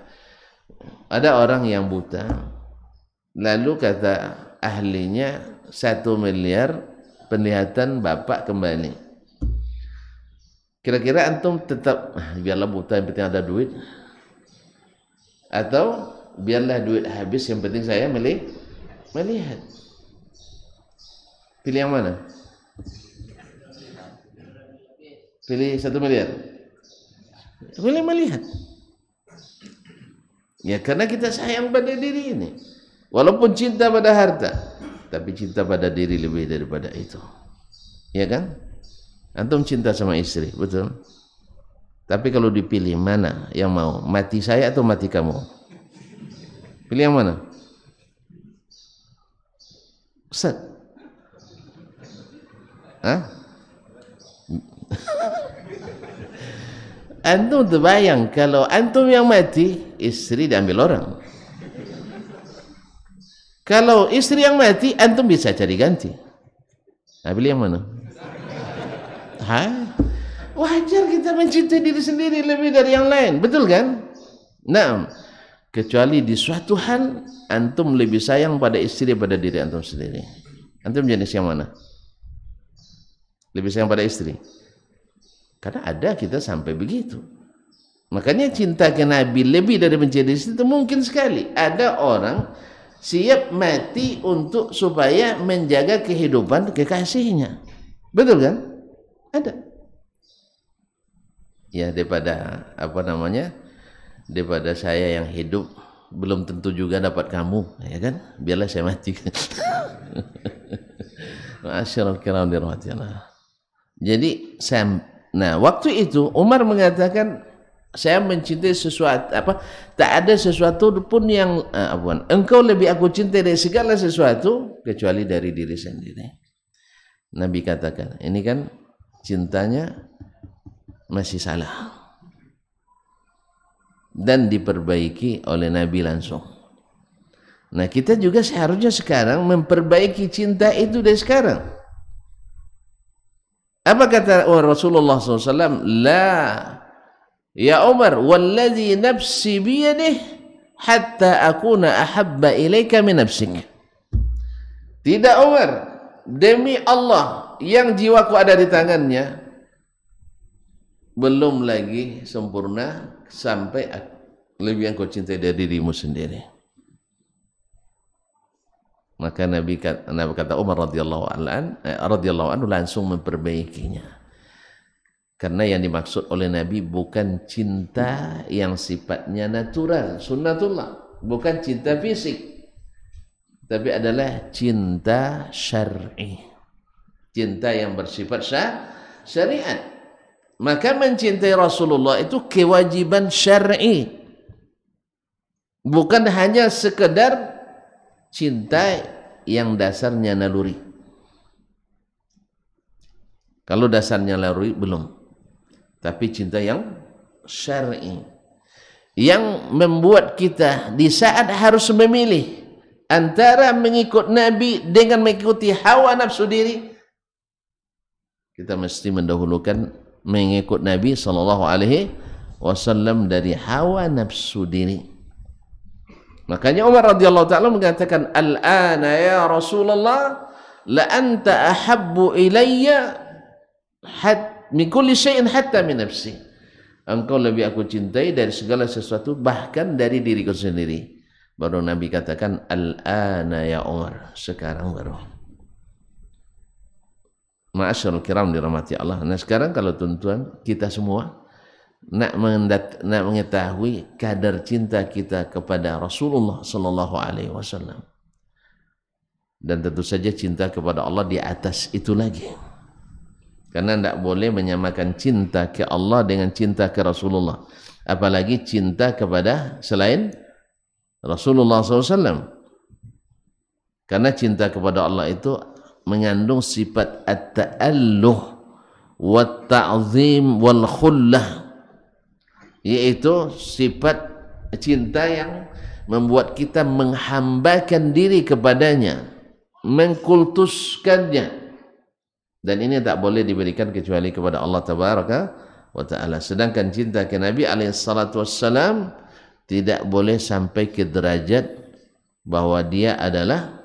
ada orang yang buta, lalu kata ahlinya 1 miliar penglihatan bapak kembali. Kira-kira antum tetap biarlah buta, yang penting ada duit, atau biarlah duit habis, yang penting saya melihat? Pilih yang mana? Pilih 1 miliar. Pilih melihat. Ya, karena kita sayang pada diri ini. Walaupun cinta pada harta, tapi cinta pada diri lebih daripada itu. Ya kan? Antum cinta sama istri, betul? Tapi kalau dipilih, mana yang mau? Mati saya atau mati kamu? Pilih yang mana? Ustaz? Hah? Antum terbayang kalau antum yang mati, istri diambil orang. Kalau istri yang mati, antum bisa cari ganti. Nah, pilih yang mana? Wajar kita mencintai diri sendiri lebih dari yang lain, betul kan? Nah, kecuali di suatu hal antum lebih sayang pada istri pada diri antum sendiri. Antum jenis yang mana? Lebih sayang pada istri? Karena ada kita sampai begitu. Makanya cinta ke Nabi lebih dari mencintai istri itu mungkin sekali. Ada orang siap mati untuk supaya menjaga kehidupan kekasihnya. Betul kan? Ada. Ya, daripada daripada saya yang hidup belum tentu juga dapat kamu, ya kan? Biarlah saya mati. Ma'asyiral kiram dirahmatillah. Jadi nah waktu itu Umar mengatakan, saya mencintai sesuatu tak ada sesuatu pun yang engkau lebih aku cintai dari segala sesuatu kecuali dari diri sendiri. Nabi katakan, ini kan cintanya masih salah dan diperbaiki oleh Nabi langsung. Nah kita juga seharusnya sekarang memperbaiki cinta itu dari sekarang. Apa kata Rasulullah SAW? La ya Umar, walladhi nafsi biyadih hatta akuna ahabba ilaika min nafsik. Tidak Umar, demi Allah yang jiwaku ada di tangannya, belum lagi sempurna sampai lebih yang kau cintai dari dirimu sendiri. Maka Nabi kata Umar radhiyallahu anhu langsung memperbaikinya. Karena yang dimaksud oleh Nabi bukan cinta yang sifatnya natural, sunnatullah, bukan cinta fisik, tapi adalah cinta syar'i, cinta yang bersifat syariat. Maka mencintai Rasulullah itu kewajiban syar'i, bukan hanya sekedar cinta yang dasarnya naluri. Kalau dasarnya naluri belum, tapi cinta yang syar'i yang membuat kita di saat harus memilih antara mengikut Nabi dengan mengikuti hawa nafsu diri, kita mesti mendahulukan mengikut Nabi SAW dari hawa nafsu diri. Makanya Umar radhiyallahu ta'ala mengatakan, al-ana ya Rasulullah la anta ahabbu ilayya min kulli syai'in hatta min nafsi. Engkau lebih aku cintai dari segala sesuatu, bahkan dari diriku sendiri. Baru Nabi katakan, al-ana ya Umar, sekarang baru. Ma'asyiral kiram dirahmati Allah. Nah sekarang kalau tuan-tuan kita semua nak mengetahui kadar cinta kita kepada Rasulullah sallallahu alaihi wasallam, dan tentu saja cinta kepada Allah di atas itu lagi, karena tidak boleh menyamakan cinta ke Allah dengan cinta ke Rasulullah, apalagi cinta kepada selain Rasulullah SAW. Karena cinta kepada Allah itu mengandung sifat at-ta'alluh wa ta'zim wal khullah, yaitu sifat cinta yang membuat kita menghambakan diri kepadanya, mengkultuskannya, dan ini tak boleh diberikan kecuali kepada Allah Tabaraka wa Ta'ala. Sedangkan cinta ke Nabi SAW tidak boleh sampai ke derajat bahwa dia adalah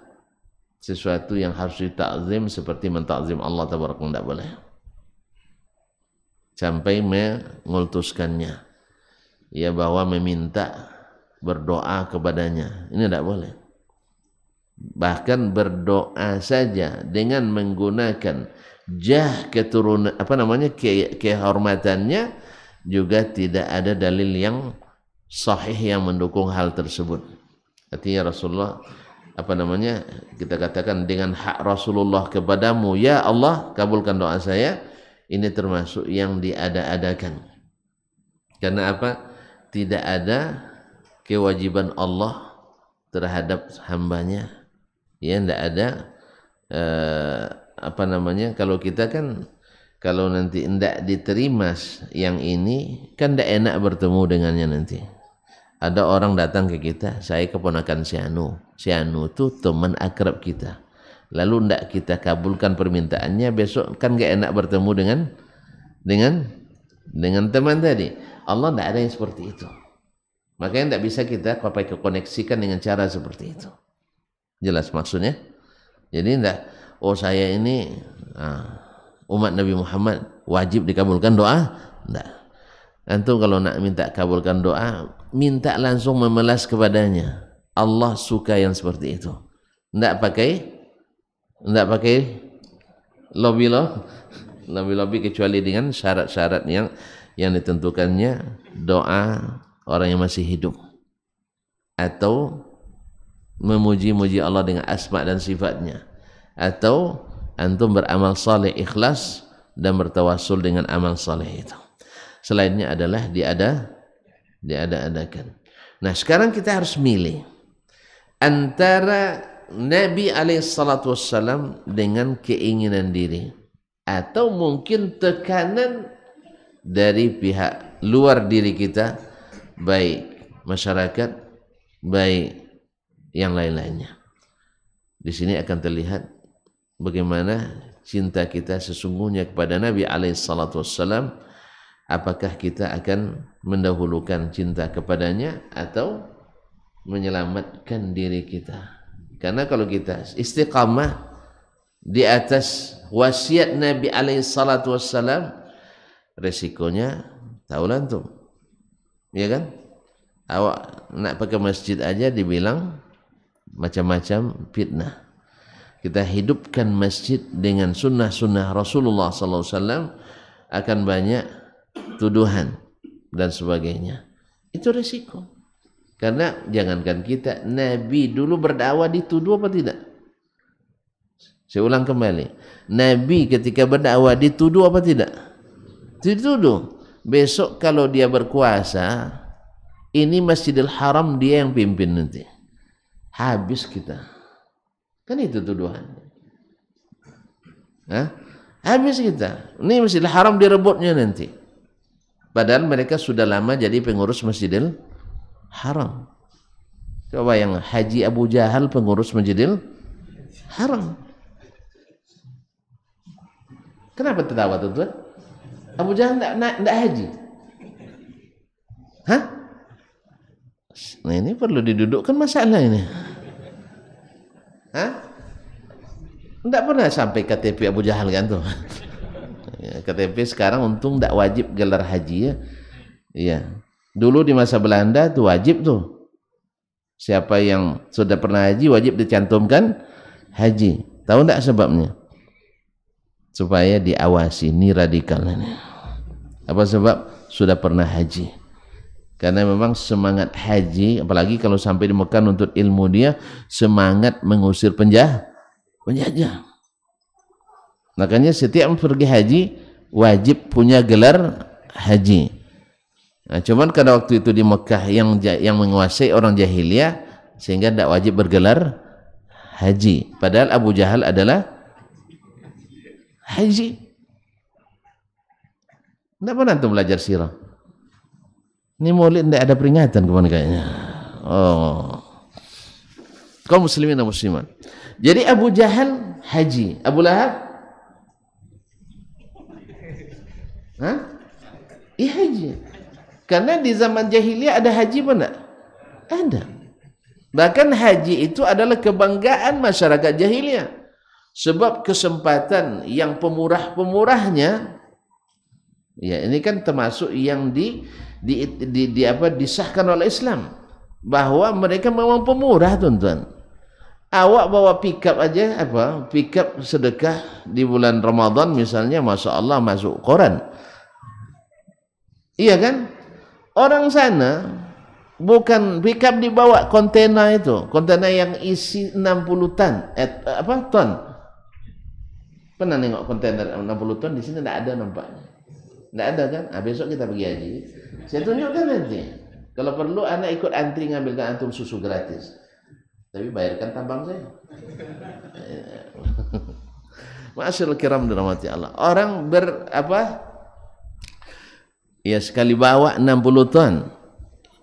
sesuatu yang harus ditakzim seperti mentakzim Allah Tabaraka, tidak boleh sampai mengultuskannya, ya, bahwa meminta berdoa kepadanya, ini tidak boleh. Bahkan berdoa saja dengan menggunakan jah keturunan kehormatannya juga tidak ada dalil yang sahih yang mendukung hal tersebut. Artinya Rasulullah kita katakan dengan hak Rasulullah kepadamu, ya Allah kabulkan doa saya, ini termasuk yang diada-adakan. Karena apa? Tidak ada kewajiban Allah terhadap hambanya, ya, tidak ada kalau kita kan, kalau nanti tidak diterima yang ini kan tidak enak bertemu dengannya nanti. Ada orang datang ke kita, saya keponakan si Anu itu teman akrab kita, lalu tidak kita kabulkan permintaannya, besok kan gak enak bertemu dengan teman tadi. Allah tidak ada yang seperti itu, makanya tidak bisa kita koneksikan dengan cara seperti itu. Jelas maksudnya? Jadi tidak, saya ini umat Nabi Muhammad wajib dikabulkan doa, tidak. Antum kalau nak minta kabulkan doa, minta langsung memelas kepadanya. Allah suka yang seperti itu. Tidak pakai lobby kecuali dengan syarat-syarat yang ditentukannya doa orang yang masih hidup. atau memuji-muji Allah dengan asma dan sifatnya, atau antum beramal saleh ikhlas dan bertawassul dengan amal saleh itu. Selainnya adalah diada-adakan. Nah, sekarang kita harus milih antara Nabi alaihissalatu wassalam dengan keinginan diri, atau mungkin tekanan dari pihak luar diri kita, baik masyarakat, baik yang lain-lainnya. Di sini akan terlihat bagaimana cinta kita sesungguhnya kepada Nabi alaihissalatu wassalam. Apakah kita akan mendahulukan cinta kepadanya atau menyelamatkan diri kita? Karena kalau kita istiqamah di atas wasiat Nabi alaihissalatu wassalam, resikonya tahulah antum, ya kan? Awak nak pakai masjid aja dibilang macam-macam fitnah. Kita hidupkan masjid dengan sunnah-sunnah Rasulullah sallallahu alaihi wasallam, akan banyak tuduhan dan sebagainya. Itu resiko. Karena jangankan kita, Nabi dulu berdakwah dituduh apa tidak? Saya ulang kembali, Nabi ketika berdakwah dituduh apa tidak? Dituduh. Besok kalau dia berkuasa, ini Masjidil Haram dia yang pimpin nanti, habis kita. Kan itu tuduhan. Habis kita. Ini Masjidil Haram direbutnya nanti. Padahal mereka sudah lama jadi pengurus Masjidil Haram. Coba yang Haji Abu Jahal pengurus Masjidil Haram. Kenapa tertawa tuan? Abu Jahal tidak haji. Hah? Nah, ini perlu didudukkan masalah ini. Hah? Tidak pernah sampai KTP Abu Jahal kan tuh. KTP sekarang untung tidak wajib gelar haji ya. Iya. Dulu di masa Belanda tuh wajib tuh. Siapa yang sudah pernah haji wajib dicantumkan haji. Tahu tidak sebabnya? Supaya diawasi, ini radikal ini. Apa sebab? Sudah pernah haji. Karena memang semangat haji, apalagi kalau sampai di Mekah nuntut ilmu, dia semangat mengusir penjajah. Makanya setiap pergi haji wajib punya gelar haji. Nah, cuman karena waktu itu di Mekah yang menguasai orang jahiliyah, sehingga tidak wajib bergelar haji. Padahal Abu Jahal adalah haji. Tidak pernah antum belajar sirah. Ini maulid tidak ada peringatan kemana kayaknya. Oh, kaum muslimin dan muslimat. Jadi Abu Jahal haji, Abu Lahab iya haji. Karena di zaman jahiliyah ada haji apa enggak? Ada. Bahkan haji itu adalah kebanggaan masyarakat jahiliyah. Sebab kesempatan yang pemurah-pemurahnya, ya ini kan termasuk yang disahkan oleh Islam, bahwa mereka memang pemurah tuan-tuan. Awak bawa pickup aja, pickup sedekah di bulan Ramadan misalnya, masya Allah masuk koran. Iya kan? Orang sana bukan pickup dibawa kontainer itu, kontainer yang isi 60 ton, ton. Pernah nengok kontainer 60 ton di sini? Tidak ada nampaknya. Tidak ada kan? Besok kita pergi haji. Saya tunjukkan nanti. Kalau perlu anak ikut antri ngambilkan antum susu gratis. Tapi bayarkan tambang saya. Ma'asyiral kiram dirahmati Allah. Orang ya sekali bawa 60 ton.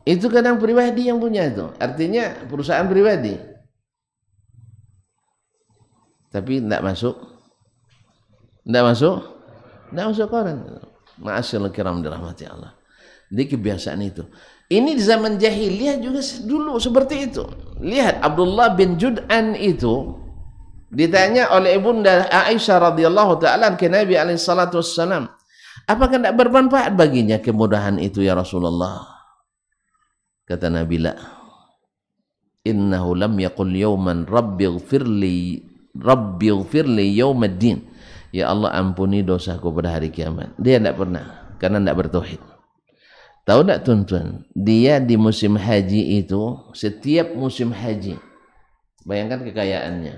Itu kadang pribadi yang punya itu. Artinya perusahaan pribadi. Tapi tidak masuk. Tidak masuk koran. Ma'asyiral kiram dirahmati Allah. Jadi kebiasaan itu. Ini di zaman jahiliyah juga dulu seperti itu. Lihat Abdullah bin Jud'an itu ditanya oleh ibunda Aisyah radhiyallahu taala ke Nabi alaihi salatu wassalam, apakah tidak bermanfaat baginya kemudahan itu ya Rasulullah? Kata Nabi, la. Innahu lam yaqul yawman rabbighfirli yawmaddin. Ya Allah ampuni dosaku pada hari kiamat. Dia tidak pernah, karena tidak bertauhid. Tahu tak tuan-tuan, dia di musim haji itu, setiap musim haji, bayangkan kekayaannya.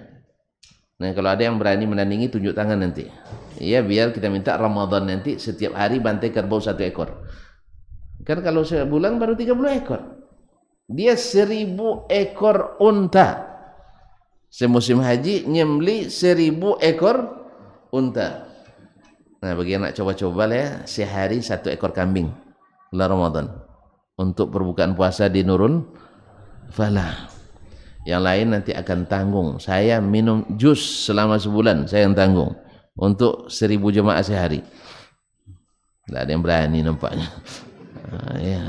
Nah, kalau ada yang berani menandingi, tunjuk tangan nanti. Ya, biar kita minta Ramadan nanti setiap hari bantai kerbau 1 ekor. Kan kalau sebulan baru 30 ekor. Dia 1000 ekor unta. Semusim haji nyembeli 1000 ekor unta. Nah, bagi anak coba-coba lah ya, sehari 1 ekor kambing bulan Ramadan untuk perbukaan puasa di Nurul Falah. Yang lain nanti akan tanggung. Saya minum jus selama sebulan, saya yang tanggung untuk 1000 jemaah sehari. Tidak ada yang berani nampaknya. Ya.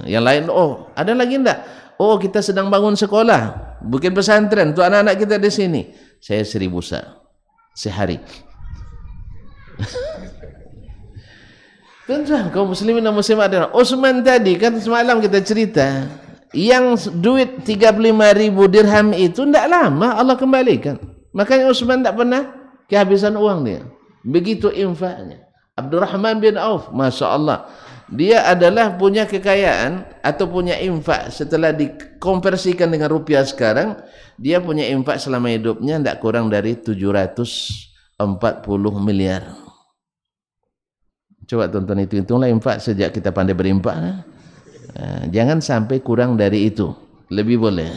Yang lain, oh ada lagi enggak? Oh, kita sedang bangun sekolah, bikin pesantren untuk anak-anak kita di sini. Saya 1000 sehari. Tuan-tuan, kaum muslimin dan muslimat ada. Utsman tadi kan semalam kita cerita, yang duit 35.000 dirham itu tidak lama Allah kembalikan. Makanya Utsman tidak pernah kehabisan uang dia. Begitu infaknya. Abdurrahman bin Auf, Masya Allah, dia adalah punya kekayaan atau punya infak setelah dikonversikan dengan rupiah sekarang, dia punya infak selama hidupnya tidak kurang dari 740 miliar. Coba tonton hitunglah infak sejak kita pandai berinfak. Jangan sampai kurang dari itu, lebih boleh.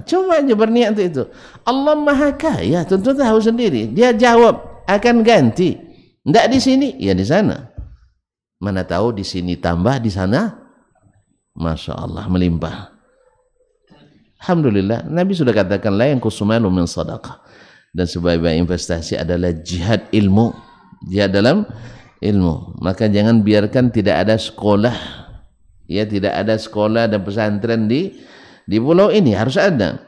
Coba aja berniat untuk itu. Allah Maha Kaya, tentu tahu sendiri. Dia jawab akan ganti. Tidak di sini, ya di sana. Mana tahu di sini tambah, di sana, Masya Allah, melimpah. Alhamdulillah, Nabi sudah katakan la yang kusumalu min sadaqah. Dan sebaik-baik investasi adalah jihad ilmu. Jihad dalam ilmu. Maka jangan biarkan tidak ada sekolah, ya, tidak ada sekolah dan pesantren di pulau ini. Harus ada.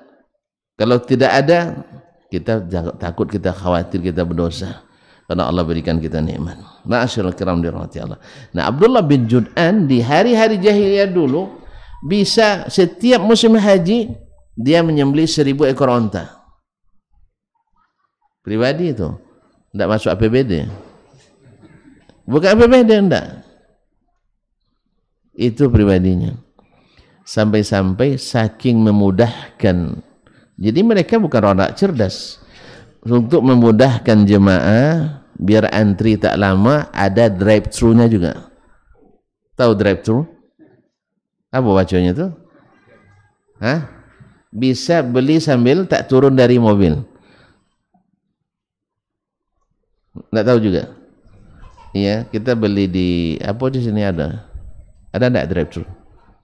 Kalau tidak ada, kita takut, kita khawatir, kita berdosa karena Allah berikan kita nikmat. Ma'asyiral kiram dirahmati Allah. Nah, Abdullah bin Jud'an di hari-hari jahiliyah dulu bisa setiap musim haji dia menyembelih 1000 ekor onta. Pribadi itu tidak masuk APBD. Bukan APBD, enggak. Itu pribadinya. Sampai-sampai saking memudahkan. Jadi mereka bukan orang cerdas. Untuk memudahkan jemaah biar antri tak lama, ada drive-thru-nya juga. Tahu drive-thru? Apa bacanya tuh? Hah? Bisa beli sambil tak turun dari mobil. Nggak tahu juga. Iya, kita beli di apa di sini ada nggak drive-thru?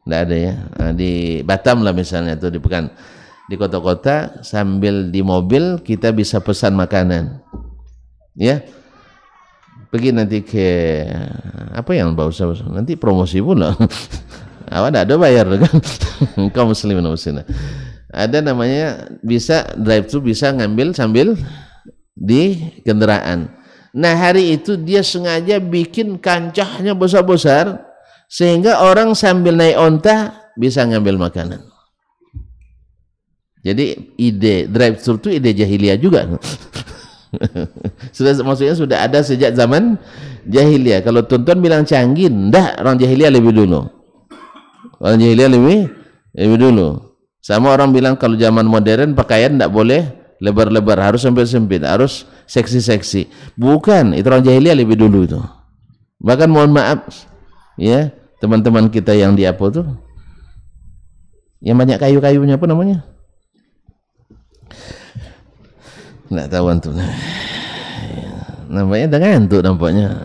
Nggak ada ya. Nah, di Batam lah misalnya tuh, di kota-kota sambil di mobil kita bisa pesan makanan. Ya, pergi nanti ke apa yang bau-bau nanti promosi pula. Awak nggak ada bayar kan? Kaum muslimin muslimat. Ada namanya bisa drive-thru, bisa ngambil sambil di kendaraan. Nah, hari itu dia sengaja bikin kancahnya besar-besar sehingga orang sambil naik onta bisa ngambil makanan. Jadi ide drive-thru itu ide jahiliyah juga. Maksudnya sudah ada sejak zaman jahiliyah. Kalau tuan-tuan bilang canggih, enggak, orang jahiliyah lebih dulu. Orang jahiliyah lebih dulu. Sama orang bilang kalau zaman modern pakaian enggak boleh lebar-lebar, harus sempit-sempit, harus seksi-seksi. Bukan, itu orang jahiliyah lebih dulu itu. Bahkan mohon maaf, ya, teman-teman kita yang di apa tuh, yang banyak kayu-kayunya, apa namanya? Nggak tahu antum. Namanya dah ngantuk nampaknya.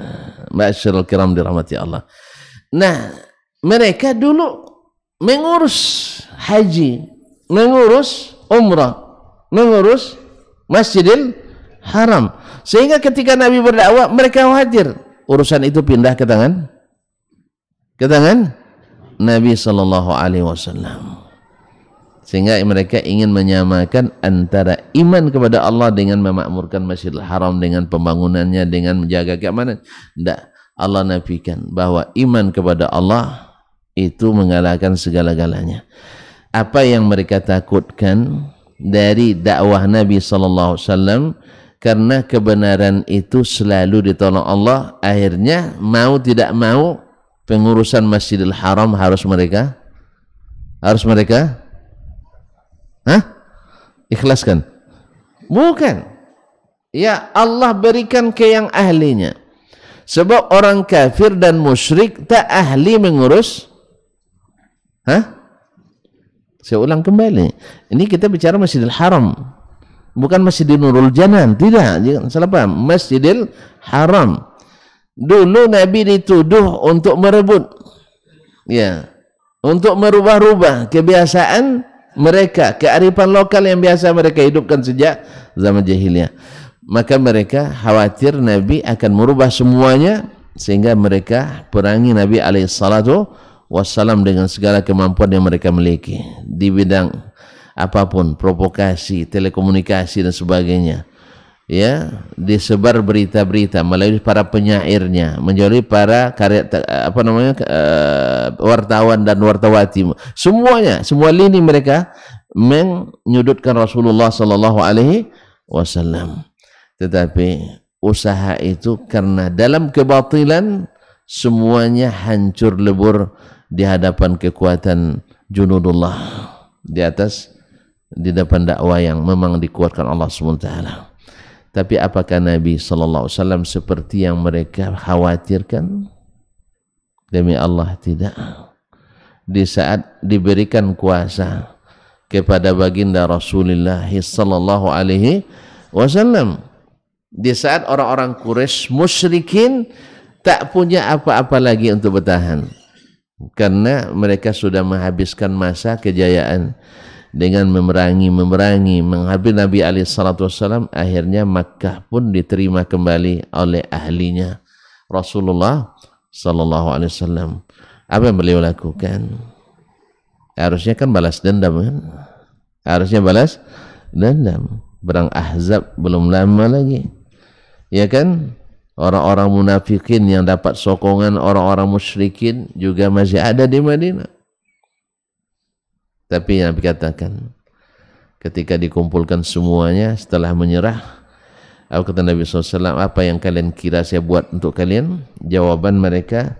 Ma'asyiral kiram dirahmati Allah. Nah, mereka dulu mengurus haji, mengurus umrah, mengurus Masjidil Haram, sehingga ketika Nabi berdakwah mereka khawatir urusan itu pindah ke tangan Nabi sallallahu alaihi wasallam, sehingga mereka ingin menyamakan antara iman kepada Allah dengan memakmurkan Masjidil Haram, dengan pembangunannya, dengan menjaga keamanan. Tidak, Allah nafikan bahwa iman kepada Allah itu mengalahkan segala-galanya. Apa yang mereka takutkan dari dakwah Nabi sallallahu alaihi wasallam, karena kebenaran itu selalu ditolong Allah, akhirnya mau tidak mau pengurusan Masjidil Haram harus mereka ikhlaskan? Bukan. Ya, Allah berikan ke yang ahlinya. Sebab orang kafir dan musyrik tak ahli mengurus. Saya ulang kembali. Ini kita bicara Masjidil Haram, bukan Masjidil Nurul Janan. Tidak, jangan salah paham. Masjidil Haram. Dulu Nabi dituduh untuk merebut, ya, untuk merubah-rubah kebiasaan mereka, kearifan lokal yang biasa mereka hidupkan sejak zaman jahiliyah. Maka mereka khawatir Nabi akan merubah semuanya, sehingga mereka perangi Nabi alaihissalatu wassalam dengan segala kemampuan yang mereka miliki di bidang apapun, provokasi, telekomunikasi dan sebagainya. Ya, disebar berita-berita melalui para penyairnya, melalui para karya wartawan dan wartawati, semuanya, semua lini mereka menyudutkan Rasulullah sallallahu alaihi wasallam. Tetapi usaha itu karena dalam kebatilan semuanya hancur lebur di hadapan kekuatan junudullah, di depan dakwah yang memang dikuatkan Allah SWT. Tapi apakah Nabi SAW seperti yang mereka khawatirkan? Demi Allah, tidak. Di saat diberikan kuasa kepada baginda Rasulullah sallallahu alaihi wasallam, di saat orang-orang Quraisy musyrikin tak punya apa-apa lagi untuk bertahan, karena mereka sudah menghabiskan masa kejayaan dengan memerangi menghabis Nabi alaihissalam. Akhirnya Makkah pun diterima kembali oleh ahlinya, Rasulullah sallallahu alaihi wasallam. Apa yang beliau lakukan? Harusnya kan balas dendam, kan? Harusnya balas dendam. Perang Ahzab belum lama lagi, ya kan? Orang-orang munafikin yang dapat sokongan orang-orang musyrikin juga masih ada di Madinah. Tapi yang dikatakan ketika dikumpulkan semuanya setelah menyerah, apa kata Nabi SAW, apa yang kalian kira saya buat untuk kalian? Jawaban mereka,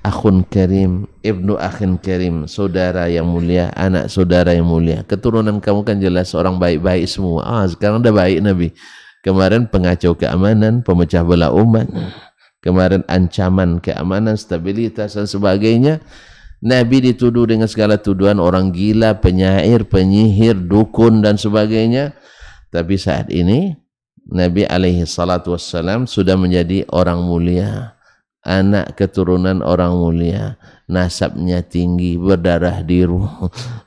akhun karim, ibnu akhin karim, saudara yang mulia, anak saudara yang mulia. Keturunan kamu kan jelas orang baik-baik semua. Sekarang udah baik Nabi. Kemarin pengacau keamanan, pemecah belah umat, kemarin ancaman keamanan, stabilitas dan sebagainya. Nabi dituduh dengan segala tuduhan, orang gila, penyair, penyihir, dukun dan sebagainya. Tapi saat ini Nabi alaihi salatu wassalam sudah menjadi orang mulia, anak keturunan orang mulia, nasabnya tinggi, berdarah biru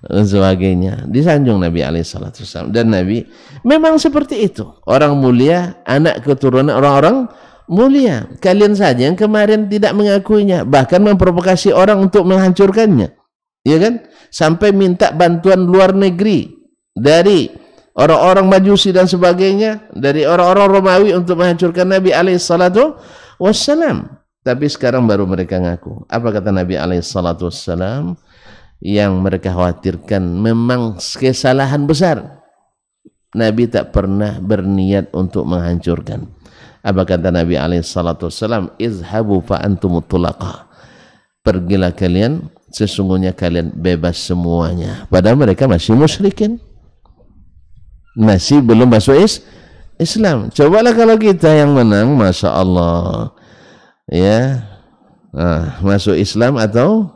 dan sebagainya. Disanjung Nabi alaihi salatu wassalam. Dan Nabi memang seperti itu, orang mulia, anak keturunan orang-orang mulia. Kalian saja yang kemarin tidak mengakuinya, bahkan memprovokasi orang untuk menghancurkannya, ya kan? Sampai minta bantuan luar negeri dari orang-orang Majusi dan sebagainya, dari orang-orang Romawi untuk menghancurkan Nabi alaihissalatu wassalam. Tapi sekarang baru mereka ngaku. Apa kata Nabi alaihissalatu wassalam? Yang mereka khawatirkan memang kesalahan besar. Nabi tak pernah berniat untuk menghancurkan. Apa kata Nabi alaihissalatu wassalam? Izhabu fa antumut tulaqa. Pergilah kalian, sesungguhnya kalian bebas semuanya. Padahal mereka masih musyrikin, masih belum masuk Islam. Cobalah kalau kita yang menang, Masya Allah, ya, masuk Islam atau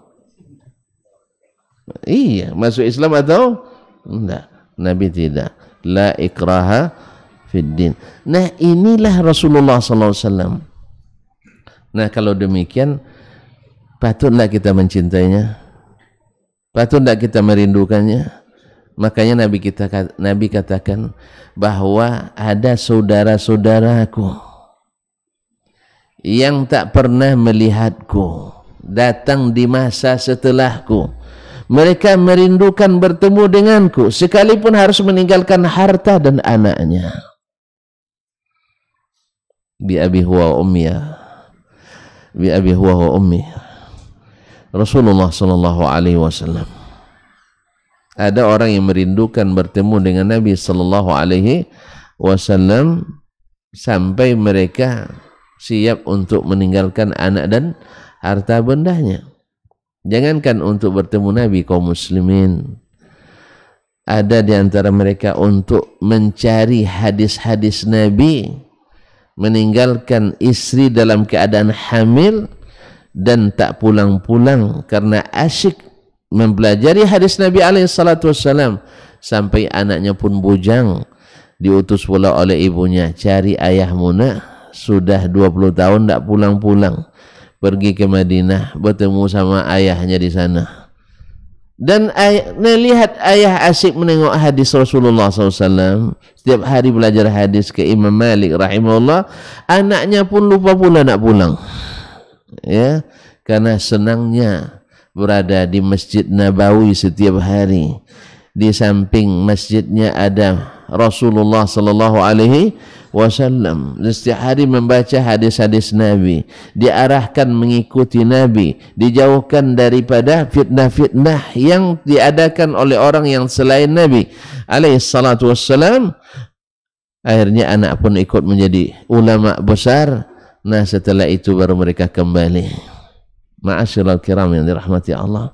iya, masuk Islam atau enggak. Nabi tidak. La ikraha fiddin. Nah, inilah Rasulullah SAW. Nah, kalau demikian, patutlah kita mencintainya, patutlah kita merindukannya. Makanya Nabi katakan bahwa ada saudara-saudaraku yang tak pernah melihatku datang di masa setelahku. Mereka merindukan bertemu denganku sekalipun harus meninggalkan harta dan anaknya. Bi abi huwa ummi, bi abi huwa ummi. Rasulullah sallallahu alaihi wasallam. Ada orang yang merindukan bertemu dengan Nabi sallallahu alaihi wasallam sampai mereka siap untuk meninggalkan anak dan harta bendanya. Jangankan untuk bertemu Nabi, kaum muslimin ada di antara mereka untuk mencari hadis-hadis Nabi, meninggalkan istri dalam keadaan hamil dan tak pulang-pulang karena asyik mempelajari hadis Nabi SAW, sampai anaknya pun bujang, diutus pula oleh ibunya, cari ayahmu nak, sudah 20 tahun tak pulang-pulang, pergi ke Madinah bertemu sama ayahnya di sana. Dan melihat ayah asyik menengok hadis Rasulullah SAW, setiap hari belajar hadis ke Imam Malik rahimahullah, anaknya pun lupa pula nak pulang, ya, karena senangnya berada di Masjid Nabawi setiap hari. Di samping masjidnya ada Rasulullah sallallahu alaihi wasallam. Setiap hari membaca hadis-hadis Nabi, diarahkan mengikuti Nabi, dijauhkan daripada fitnah-fitnah yang diadakan oleh orang yang selain Nabi alaihi salatu wassalam. Akhirnya anak pun ikut menjadi ulama besar. Nah, setelah itu baru mereka kembali. Ma'asyiral kiram yang dirahmati Allah,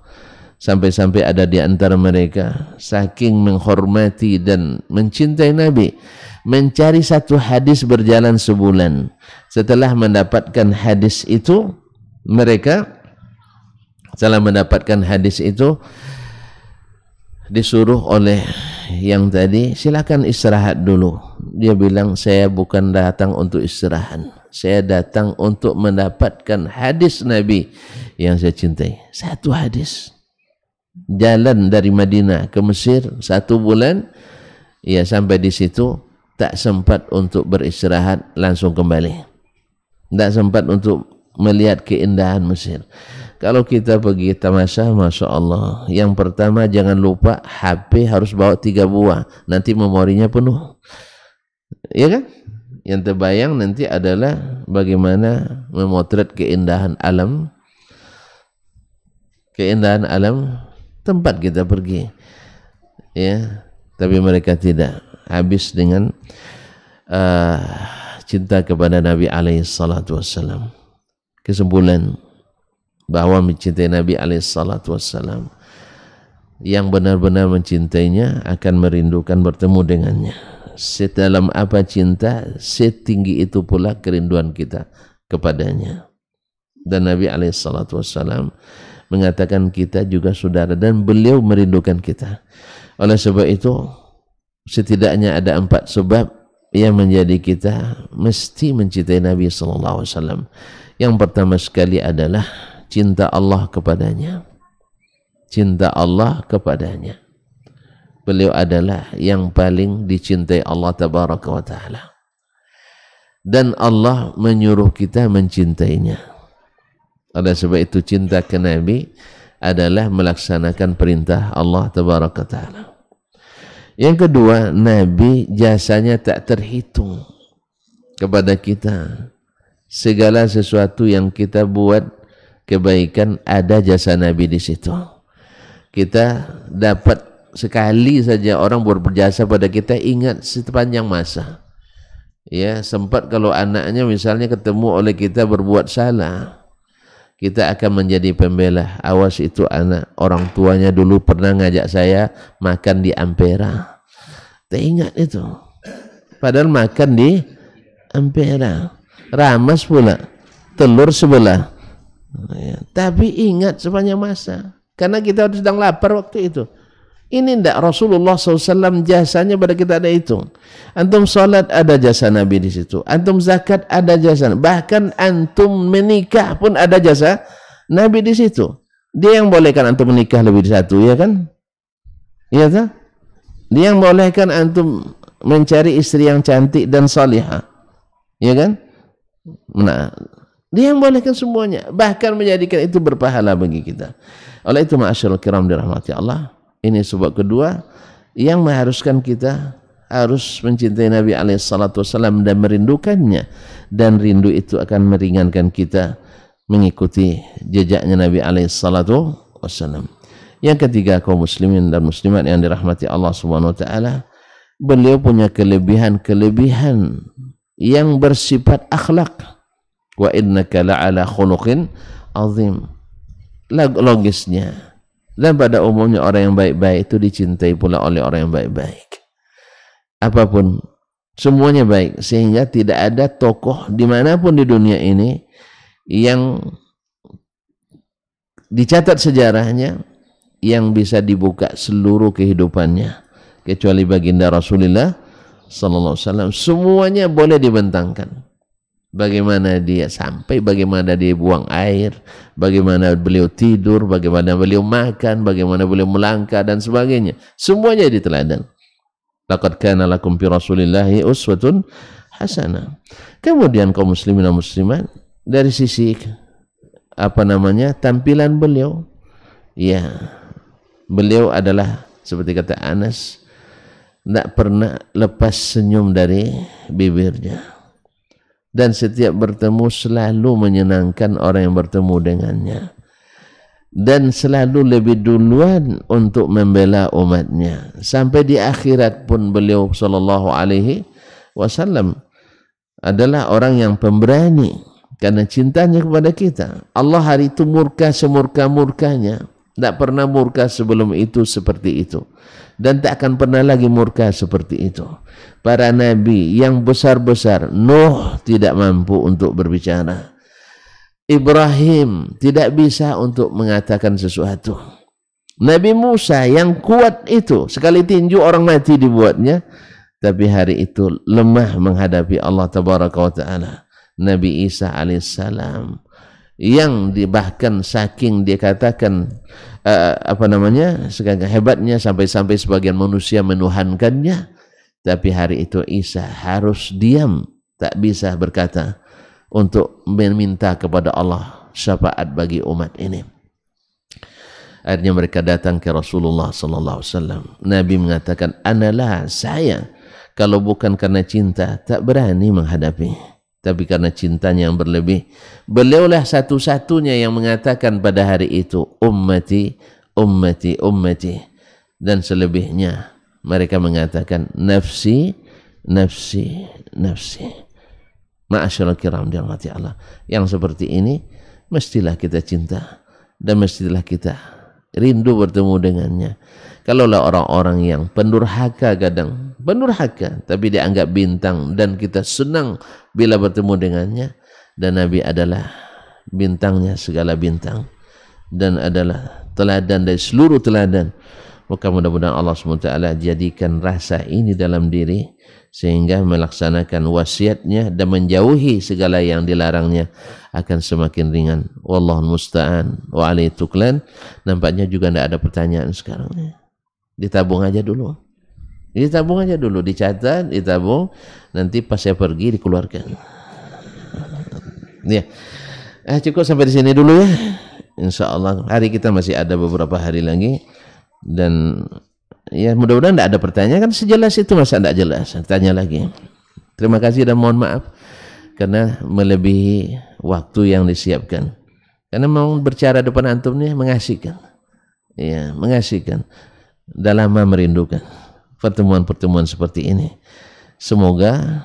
sampai-sampai ada di antara mereka saking menghormati dan mencintai Nabi, mencari satu hadis berjalan sebulan. Setelah mendapatkan hadis itu, disuruh oleh yang tadi, silakan istirahat dulu. Dia bilang, saya bukan datang untuk istirahat, saya datang untuk mendapatkan hadis Nabi yang saya cintai. Satu hadis. Jalan dari Madinah ke Mesir 1 bulan, ya, sampai di situ tak sempat untuk beristirahat, langsung kembali. Tak sempat untuk melihat keindahan Mesir. Kalau kita pergi tamasya, Masya Allah, yang pertama jangan lupa HP harus bawa 3 buah, nanti memorinya penuh, ya kan? Yang terbayang nanti adalah bagaimana memotret keindahan alam tempat kita pergi, ya. Tapi mereka tidak, habis dengan cinta kepada Nabi alaihi salatu wassalam. Kesimpulan bahwa mencintai Nabi alaihi salatu wassalam, yang benar-benar mencintainya akan merindukan bertemu dengannya. Sedalam apa cinta, setinggi itu pula kerinduan kita kepadanya. Dan Nabi alaihi salatu wassalam mengatakan kita juga saudara, dan beliau merindukan kita. Oleh sebab itu, setidaknya ada 4 sebab yang menjadi kita mesti mencintai Nabi sallallahu alaihi wasallam. Yang pertama sekali adalah cinta Allah kepadanya. Cinta Allah kepadanya. Beliau adalah yang paling dicintai Allah tabaraka wa ta'ala. Dan Allah menyuruh kita mencintainya. Oleh sebab itu cinta ke Nabi adalah melaksanakan perintah Allah tabaraka wa ta'ala. Yang kedua, Nabi jasanya tak terhitung kepada kita. Segala sesuatu yang kita buat kebaikan, ada jasa Nabi di situ. Kita dapat sekali saja orang berjasa pada kita, ingat sepanjang masa. Ya, sempat kalau anaknya misalnya ketemu oleh kita berbuat salah, kita akan menjadi pembela. Awas, itu anak, orang tuanya dulu pernah ngajak saya makan di Ampera. Kita ingat itu. Padahal makan di Ampera, ramas pula, telur sebelah. Ya, tapi ingat sepanjang masa, karena kita sedang lapar waktu itu. Ini tidak, Rasulullah SAW jasanya pada kita ada itu. Antum salat ada jasa Nabi di situ. Antum zakat ada jasa. Bahkan antum menikah pun ada jasa Nabi di situ. Dia yang bolehkan antum menikah lebih dari 1, ya kan? Iya kan? Dia yang bolehkan antum mencari istri yang cantik dan salihah, ya kan? Nah, dia yang bolehkan semuanya, bahkan menjadikan itu berpahala bagi kita. Oleh itu, ma'asyiral kiram dirahmati Allah, ini sebab kedua yang mengharuskan kita harus mencintai Nabi SAW dan merindukannya, dan rindu itu akan meringankan kita mengikuti jejaknya Nabi SAW. Yang ketiga, kaum muslimin dan muslimat yang dirahmati Allah Subhanahu wa taala, beliau punya kelebihan yang bersifat akhlak. Wa innaka la'ala khuluqin azim. Logisnya. Dan pada umumnya orang yang baik-baik itu dicintai pula oleh orang yang baik-baik. Apapun, semuanya baik. Sehingga tidak ada tokoh dimanapun di dunia ini yang dicatat sejarahnya yang bisa dibuka seluruh kehidupannya. Kecuali baginda Rasulullah sallallahu alaihi wasallam. Semuanya boleh dibentangkan. Bagaimana dia sampai, bagaimana dia buang air, bagaimana beliau tidur, bagaimana beliau makan, bagaimana beliau melangkah dan sebagainya. Semuanya diteladan. Laqad kana lakum fi Rasulillahi uswatun hasanah. Kemudian kaum muslimin dan muslimat dari sisi tampilan beliau, ya, beliau adalah seperti kata Anas, tidak pernah lepas senyum dari bibirnya. Dan setiap bertemu selalu menyenangkan orang yang bertemu dengannya. Dan selalu lebih duluan untuk membela umatnya. Sampai di akhirat pun beliau sallallahu alaihi wasallam adalah orang yang pemberani. Karena cintanya kepada kita. Allah hari itu murka semurka-murkanya. Tidak pernah murka sebelum itu seperti itu. Dan tak akan pernah lagi murka seperti itu. Para nabi yang besar-besar, Nuh tidak mampu untuk berbicara. Ibrahim tidak bisa untuk mengatakan sesuatu. Nabi Musa yang kuat itu, sekali tinju orang mati dibuatnya, tapi hari itu lemah menghadapi Allah Tabaraka wa Ta'ala. Nabi Isa alaihissalam yang bahkan saking dia katakan saking hebatnya sampai sebagian manusia menuhankannya, tapi hari itu Isa harus diam, tak bisa berkata untuk meminta kepada Allah syafaat bagi umat ini. Akhirnya mereka datang ke Rasulullah sallallahu alaihi wasallam. Nabi mengatakan, "Analah, saya, kalau bukan karena cinta tak berani menghadapi." Tapi karena cintanya yang berlebih, beliaulah satu-satunya yang mengatakan pada hari itu, ummati, ummati, ummati. Dan selebihnya mereka mengatakan, nafsi, nafsi, nafsi. Ma'asyiral kiram dirahmati Allah. Yang seperti ini mestilah kita cinta dan mestilah kita rindu bertemu dengannya. Kalaulah orang-orang yang pendurhaka, kadang pendurhaka tapi dianggap bintang dan kita senang bila bertemu dengannya, dan Nabi adalah bintangnya segala bintang dan adalah teladan dari seluruh teladan. Maka mudah-mudahan Allah SWT jadikan rasa ini dalam diri sehingga melaksanakan wasiatnya dan menjauhi segala yang dilarangnya akan semakin ringan. Wallahu musta'an wa alaihi tuklan. Nampaknya juga tidak ada pertanyaan sekarang. Ditabung aja dulu. Ditabung aja dulu, dicatat, ditabung, nanti pas saya pergi dikeluarkan. Ya. Cukup sampai di sini dulu ya. Insyaallah hari kita masih ada beberapa hari lagi dan ya mudah-mudahan tidak ada pertanyaan, kan sejelas itu masa tidak jelas. Tanya lagi. Terima kasih dan mohon maaf karena melebihi waktu yang disiapkan. Karena mau berbicara depan antum ini mengasihkan. Ya, mengasihkan. Dah lama merindukan pertemuan-pertemuan seperti ini. Semoga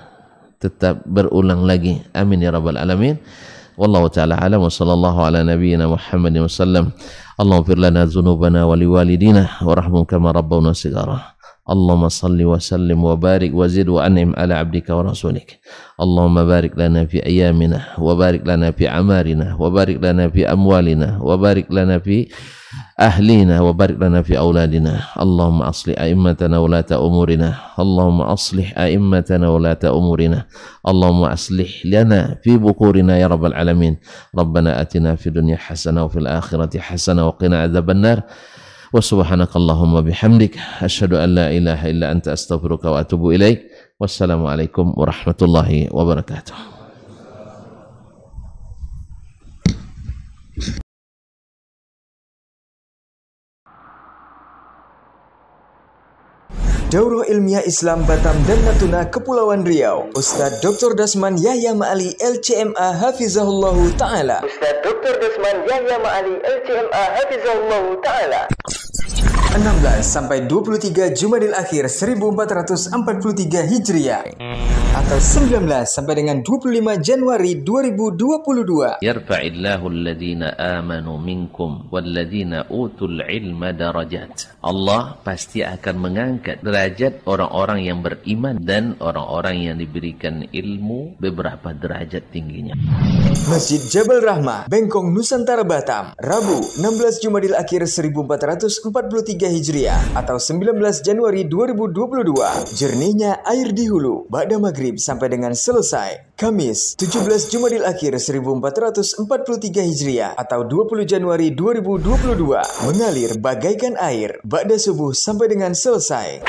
tetap berulang lagi. Amin ya rabbal alamin. Wallahu ta'ala alam wa sallallahu ala nabiyyina Muhammadin wa sallam. Allahumma fir lana dzunubana wa liwalidina warhamhum kama rabbawna shighara. Allahumma salli wa sallim wa barik wa zid wa an'im ala abdika wa rasulik. Allahumma barik lana fi ayyamina wa barik lana fi amarina wa barik lana fi amwalina wa barik lana fi أهلنا وبارك لنا في أولادنا اللهم أصلح أئمتنا ولاة أمورنا اللهم أصلح أئمتنا ولاة أمورنا اللهم أصلح لنا في بكورنا يا رب العالمين ربنا آتنا في الدنيا حسنة وفي الآخرة حسنة وقنا عذاب النار وسبحانك اللهم وبحمدك أشهد أن لا إله إلا أنت أستغفرك وأتوب إليك والسلام عليكم ورحمة الله وبركاته. Daurah Ilmiah Islam Batam dan Natuna Kepulauan Riau. Ustadz Dr. Dasman Yahya Ma'ali LCMA Hafizahullahu Ta'ala. Ustadz Dr. Dasman Yahya Ma'ali LCMA Hafizahullahu Ta'ala. 16 sampai 23 Jumadil Akhir 1443 Hijriah. atau 19 sampai dengan 25 Januari 2022. Yarfa'illahu alladhina amanu minkum walladhina utul ilma darajat. Allah pasti akan mengangkat derajat orang-orang yang beriman dan orang-orang yang diberikan ilmu beberapa derajat tingginya. Masjid Jabal Rahmah, Bengkong, Nusantara, Batam, Rabu 16 Jumadil Akhir 1443 Hijriah atau 19 Januari 2022. Jernihnya air di hulu, ba'da maghrib sampai dengan selesai. Kamis 17 Jumadil Akhir 1443 Hijriah atau 20 Januari 2022. Mengalir bagaikan air, ba'da subuh sampai dengan selesai.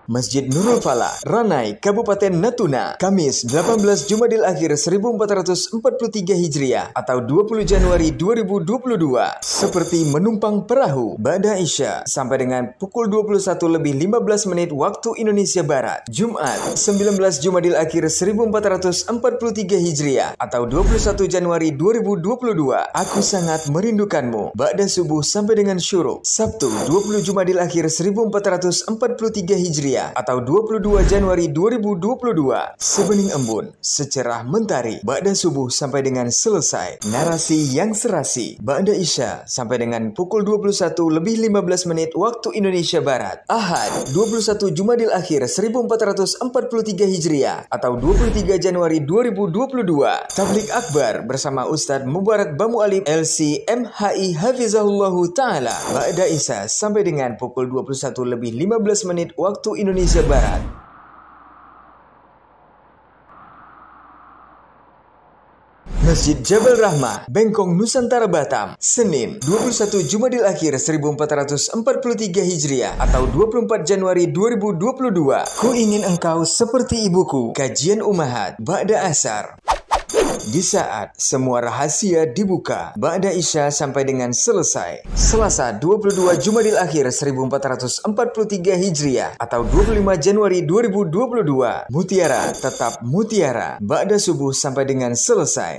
Masjid Nurul Falah, Ranai, Kabupaten Natuna, Kamis 18 Jumadil Akhir 1443 Hijriah atau 20 Januari 2022. Seperti menumpang perahu, ba'da Isya sampai dengan pukul 21:15 waktu Indonesia Barat. Jumat 19 Jumadil Akhir 1443 Hijriah atau 21 Januari 2022. Aku sangat merindukanmu, ba'da subuh sampai dengan syuruk. Sabtu 20 Jumadil Akhir 1443 Hijriah atau 22 Januari 2022. Sebening embun, secerah mentari, ba'da subuh sampai dengan selesai. Narasi yang serasi, ba'da Isya sampai dengan pukul 21:15 waktu Indonesia Barat. Ahad 21 Jumadil Akhir 1443 Hijriah atau 23 Januari 2022. Tablik Akbar bersama Ustadz Mubarak Bamu Alim LC MHI Hafizahullahu Ta'ala, ba'da Isya sampai dengan pukul 21:15 waktu Indonesia Barat. Masjid Jabal Rahmah, Bengkong, Nusantara, Batam, Senin 21 Jumadil Akhir 1443 Hijriah atau 24 Januari 2022. Ku ingin engkau seperti ibuku. Kajian Ummahat, ba'da asar. Di saat semua rahasia dibuka, ba'da Isya sampai dengan selesai. Selasa 22 Jumadil Akhir 1443 Hijriah atau 25 Januari 2022. Mutiara tetap mutiara, ba'da subuh sampai dengan selesai.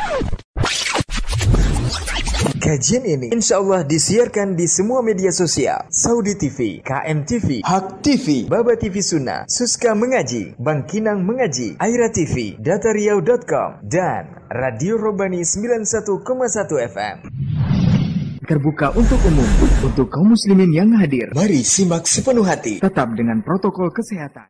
Kajian ini insya Allah disiarkan di semua media sosial: Saudi TV, KM TV, Hak TV, Baba TV Sunnah, Suska Mengaji, Bangkinang Mengaji, Aira TV, datariau.com, dan Radio Robani 91,1 FM. Terbuka untuk umum, untuk kaum muslimin yang hadir. Mari simak sepenuh hati, tetap dengan protokol kesehatan.